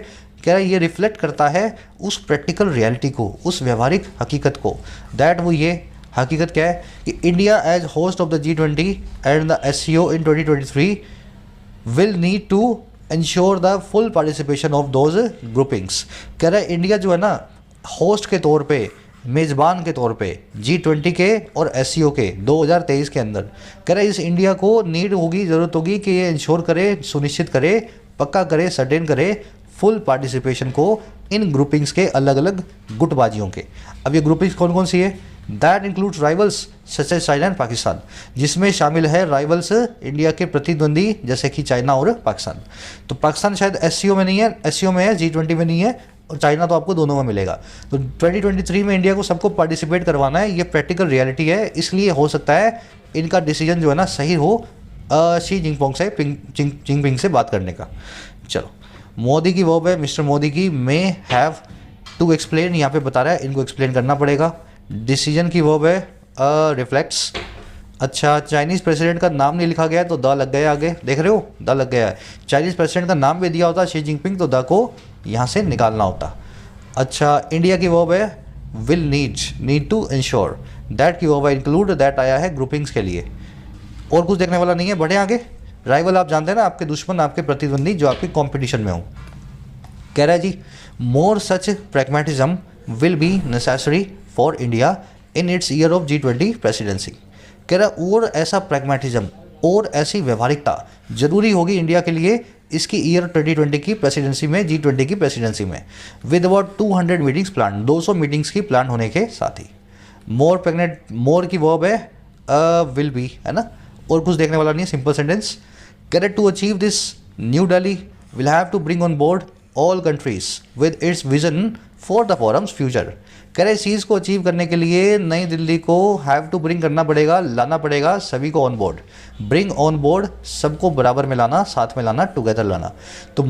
कह रहा है ये रिफ्लेक्ट करता है उस प्रैक्टिकल रियलिटी को, उस व्यवहारिक हकीकत को, दैट वो ये हकीकत क्या है कि India as host of the G20 and the SCO in 2023 will need to ensure the full participation of those groupings. कह रहा है इंडिया जो है ना, होस्ट के तौर पे, मेज़बान के तौर पे G20 के और SCO के 2023 के अंदर, कह रहा है इस इंडिया को नीड होगी, ज़रूरत होगी कि ये इंश्योर करे, सुनिश्चित करे, पक्का करे, सर्टेन करे फुल पार्टिसिपेशन को इन ग्रुपिंग्स के, अलग अलग गुटबाजियों के। अब ये ग्रुपिंग्स कौन कौन सी है? That includes rivals such as China and Pakistan, जिसमें शामिल है राइवल्स इंडिया के प्रतिद्वंदी जैसे कि चाइना और पाकिस्तान। तो पाकिस्तान शायद SCO में नहीं है, SCO में है, G20 में नहीं है, और चाइना तो आपको दोनों में मिलेगा। तो 2023 में इंडिया को सबको पार्टिसिपेट करवाना है, ये प्रैक्टिकल रियलिटी है, इसलिए हो सकता है इनका डिसीजन जो है ना सही हो शी जिनपिंग से बात करने का। चलो, मोदी की वर्ब है, मिस्टर मोदी की मे हैव टू एक्सप्लेन, यहाँ पे बता रहा है इनको एक्सप्लेन करना पड़ेगा। डिसीजन की वर्ब है रिफ्लेक्ट्स। अच्छा, चाइनीज़ प्रेसिडेंट का नाम नहीं लिखा गया है तो द लग गया आगे, देख रहे हो, द लग गया है। चाइनीज़ प्रेसिडेंट का नाम भी दिया होता शी जिनपिंग तो द को यहाँ से निकालना होता। अच्छा, इंडिया की वर्ब है will need to ensure, that की वर्ब है इंक्लूड, दैट आया है ग्रुपिंग्स के लिए। और कुछ देखने वाला नहीं है, बढ़े आगे। राइवल आप जानते हैं ना, आपके दुश्मन, आपके प्रतिद्वंदी जो आपके कंपटीशन में हो। कह रहा है जी, more such pragmatism will be necessary for India in its year of G20 presidency. कह रहा है और ऐसा प्रैग्मेटिज्म और ऐसी व्यवहारिकता जरूरी होगी इंडिया के लिए इसकी ईयर 2020 की प्रेसिडेंसी में, G20 की प्रेसिडेंसी में, with about 200 meetings plan, 200 meetings की प्लान होने के साथ ही। मोर की वर्ब है विल बी, है ना, और कुछ देखने वाला नहीं है, सिंपल सेंटेंस। कह रहे to achieve this new Delhi will have to bring on board all countries with its vision for the forum's future. कह रहे इस चीज़ को अचीव करने के लिए नई दिल्ली को हैव टू ब्रिंग करना पड़ेगा, लाना पड़ेगा सभी को on board. Bring on board, सबको बराबर में लाना, साथ में लाना, टुगेदर लाना। तो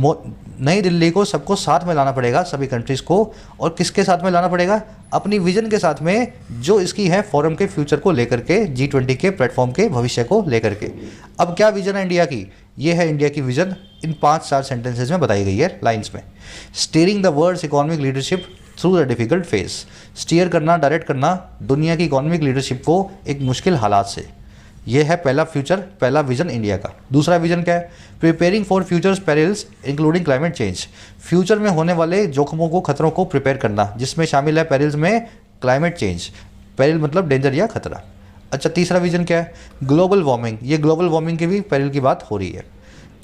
नई दिल्ली को सबको साथ में लाना पड़ेगा, सभी कंट्रीज़ को, और किसके साथ में लाना पड़ेगा? अपनी विजन के साथ में, जो इसकी है फोरम के फ्यूचर को लेकर के, G20 के प्लेटफॉर्म के भविष्य को लेकर के। अब क्या विजन है इंडिया की? ये है इंडिया की विजन, इन 5-4 सेंटेंसेज में बताई गई है, लाइन्स में। Steering the world's economic leadership through the difficult phase, steer करना, डायरेक्ट करना दुनिया की इकोनॉमिक लीडरशिप को एक मुश्किल हालात से। यह है पहला फ्यूचर, पहला विजन इंडिया का। दूसरा विजन क्या है? Preparing for futures perils including climate change, future में होने वाले जोखमों को, खतरों को प्रिपेयर करना, जिसमें शामिल है पेरिल्स में क्लाइमेट चेंज, पेरिल मतलब डेंजर या खतरा। अच्छा, तीसरा विजन क्या है? ग्लोबल वार्मिंग, ये ग्लोबल वार्मिंग की भी पेरिल की बात हो रही है।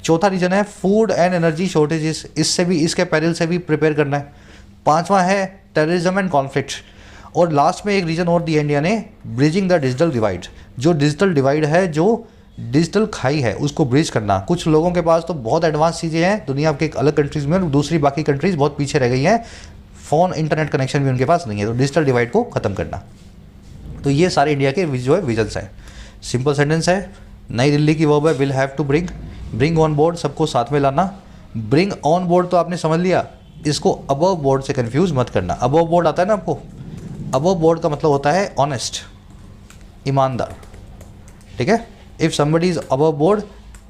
चौथा रीजन है फूड एंड एनर्जी शॉर्टेजेस, इससे भी, इसके पेरिल से भी प्रिपेयर करना है। पांचवा है टेररिज्म एंड कॉन्फ्लिक्ट, और लास्ट में एक रीजन और दिया इंडिया ने, ब्रिजिंग द डिजिटल डिवाइड, जो डिजिटल डिवाइड है, जो डिजिटल खाई है, उसको ब्रिज करना। कुछ लोगों के पास तो बहुत एडवांस चीज़ें हैं दुनिया के अलग कंट्रीज़ में, और दूसरी बाकी कंट्रीज़ बहुत पीछे रह गई हैं, फ़ोन इंटरनेट कनेक्शन भी उनके पास नहीं है, तो डिजिटल डिवाइड को ख़त्म करना। तो ये सारे इंडिया के जो है विजन्स हैं। सिंपल सेंटेंस है, नई दिल्ली की वर्ब है will have to bring, bring on board सबको साथ में लाना, ब्रिंग ऑन बोर्ड तो आपने समझ लिया, इसको अबव बोर्ड से कंफ्यूज मत करना। अबव बोर्ड आता है ना आपको, अबव बोर्ड का मतलब होता है ऑनेस्ट, ईमानदार, ठीक है। If somebody is above board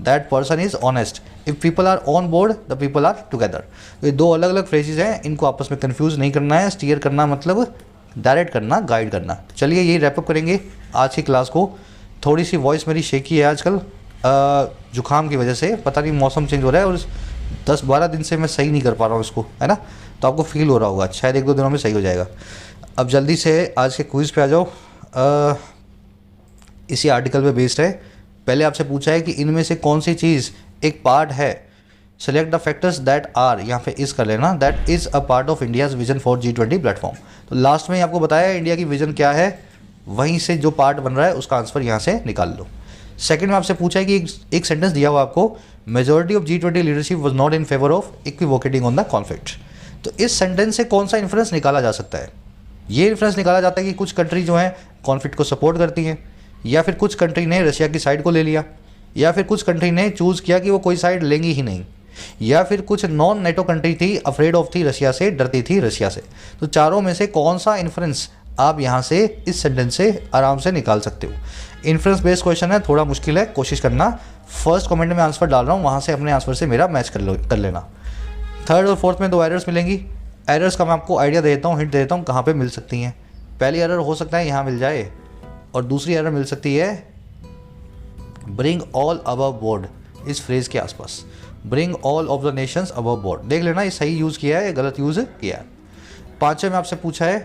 that person is honest, if people are on board the people are together. तो ये दो अलग अलग फ्रेजेस हैं, इनको आपस में कंफ्यूज नहीं करना है। स्टीयर करना मतलब डायरेक्ट करना, गाइड करना। चलिए यही रैपअप करेंगे आज की क्लास को। थोड़ी सी वॉइस मेरी शेकी है आजकल, जुकाम की वजह से, पता नहीं मौसम चेंज हो रहा है और 10-12 दिन से मैं सही नहीं कर पा रहा हूँ इसको, है ना। तो आपको फील हो रहा होगा, शायद 1-2 दिनों में सही हो जाएगा। अब जल्दी से आज के क्विज़ पे आ जाओ। इसी आर्टिकल पे बेस्ड है। पहले आपसे पूछा है कि इनमें से कौन सी चीज़ एक पार्ट है। Select the factors that are, यहाँ पे इस कर लेना, that is a part of India's vision for G20 platform. तो लास्ट में आपको बताया इंडिया की विजन क्या है, वहीं से जो पार्ट बन रहा है उसका आंसर यहाँ से निकाल लो। सेकंड में आपसे पूछा है कि एक सेंटेंस दिया हुआ आपको, majority of G20 leadership was not in favour of equivocating on the conflict. तो इस सेंटेंस से कौन सा इन्फ्रेंस निकाला जा सकता है। ये इन्फ्रेंस निकाला जाता है कि कुछ कंट्री जो है कॉन्फ्लिक्ट को सपोर्ट करती हैं, या फिर कुछ कंट्री ने रशिया की साइड को ले लिया, या फिर कुछ कंट्री ने चूज़ किया कि वो कोई साइड लेंगी ही नहीं, या फिर कुछ नॉन नेटो कंट्री थी, अफ्रेड ऑफ थी रशिया से, डरती थी रशिया से। तो चारों में से कौन सा इन्फ्रेंस आप यहाँ से इस सेंटेंस से आराम से निकाल सकते हो। इन्फ्रेंस बेस्ड क्वेश्चन है, थोड़ा मुश्किल है, कोशिश करना। फर्स्ट कमेंट में आंसर डाल रहा हूँ, वहाँ से अपने आंसर से मेरा मैच कर लेना। थर्ड और फोर्थ में 2 एरर्स मिलेंगी। एरर्स का मैं आपको आइडिया देता हूँ, हिंट देता हूँ कहाँ पे मिल सकती हैं। पहली एरर हो सकता है यहाँ मिल जाए, और दूसरी एरर मिल सकती है ब्रिंग ऑल अबव बोर्ड, इस फ्रेज के आसपास, bring all of the Nations above board. देख लेना ये सही यूज़ किया है या गलत यूज़ किया है। पाँचवें में आपसे पूछा है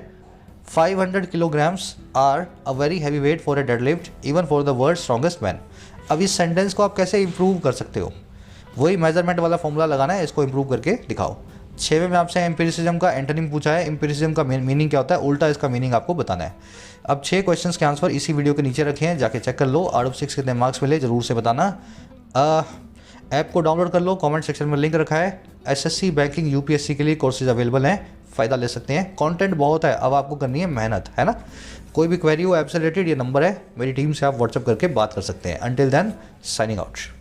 500 kilograms are a very heavy weight for a deadlift even for the world strongest man. अब इस सेंटेंस को आप कैसे इंप्रूव कर सकते हो, वही मेजरमेंट वाला फॉर्मूला लगाना है, इसको इंप्रूव करके दिखाओ। 6वें में आपसे एम्पिरिसिज्म का एंटोनिम पूछा है, एम्पिरिसिज्म का मीनिंग क्या होता है, उल्टा इसका मीनिंग आपको बताना है। अब 6 क्वेश्चंस के आंसर इसी वीडियो के नीचे रखे हैं, जाके चेक कर लो। आउट ऑफ 6 कितने मार्क्स मिले ज़रूर से बताना। ऐप को डाउनलोड कर लो, कमेंट सेक्शन में लिंक रखा है। SSC बैंकिंग UPSC के लिए कोर्सेज अवेलेबल हैं, फ़ायदा ले सकते हैं। कंटेंट बहुत है, अब आपको करनी है मेहनत, है ना। कोई भी क्वेरी हो ऐप से रिलेटेड, ये नंबर है, मेरी टीम से आप व्हाट्सअप करके बात कर सकते हैं। Until then signing out.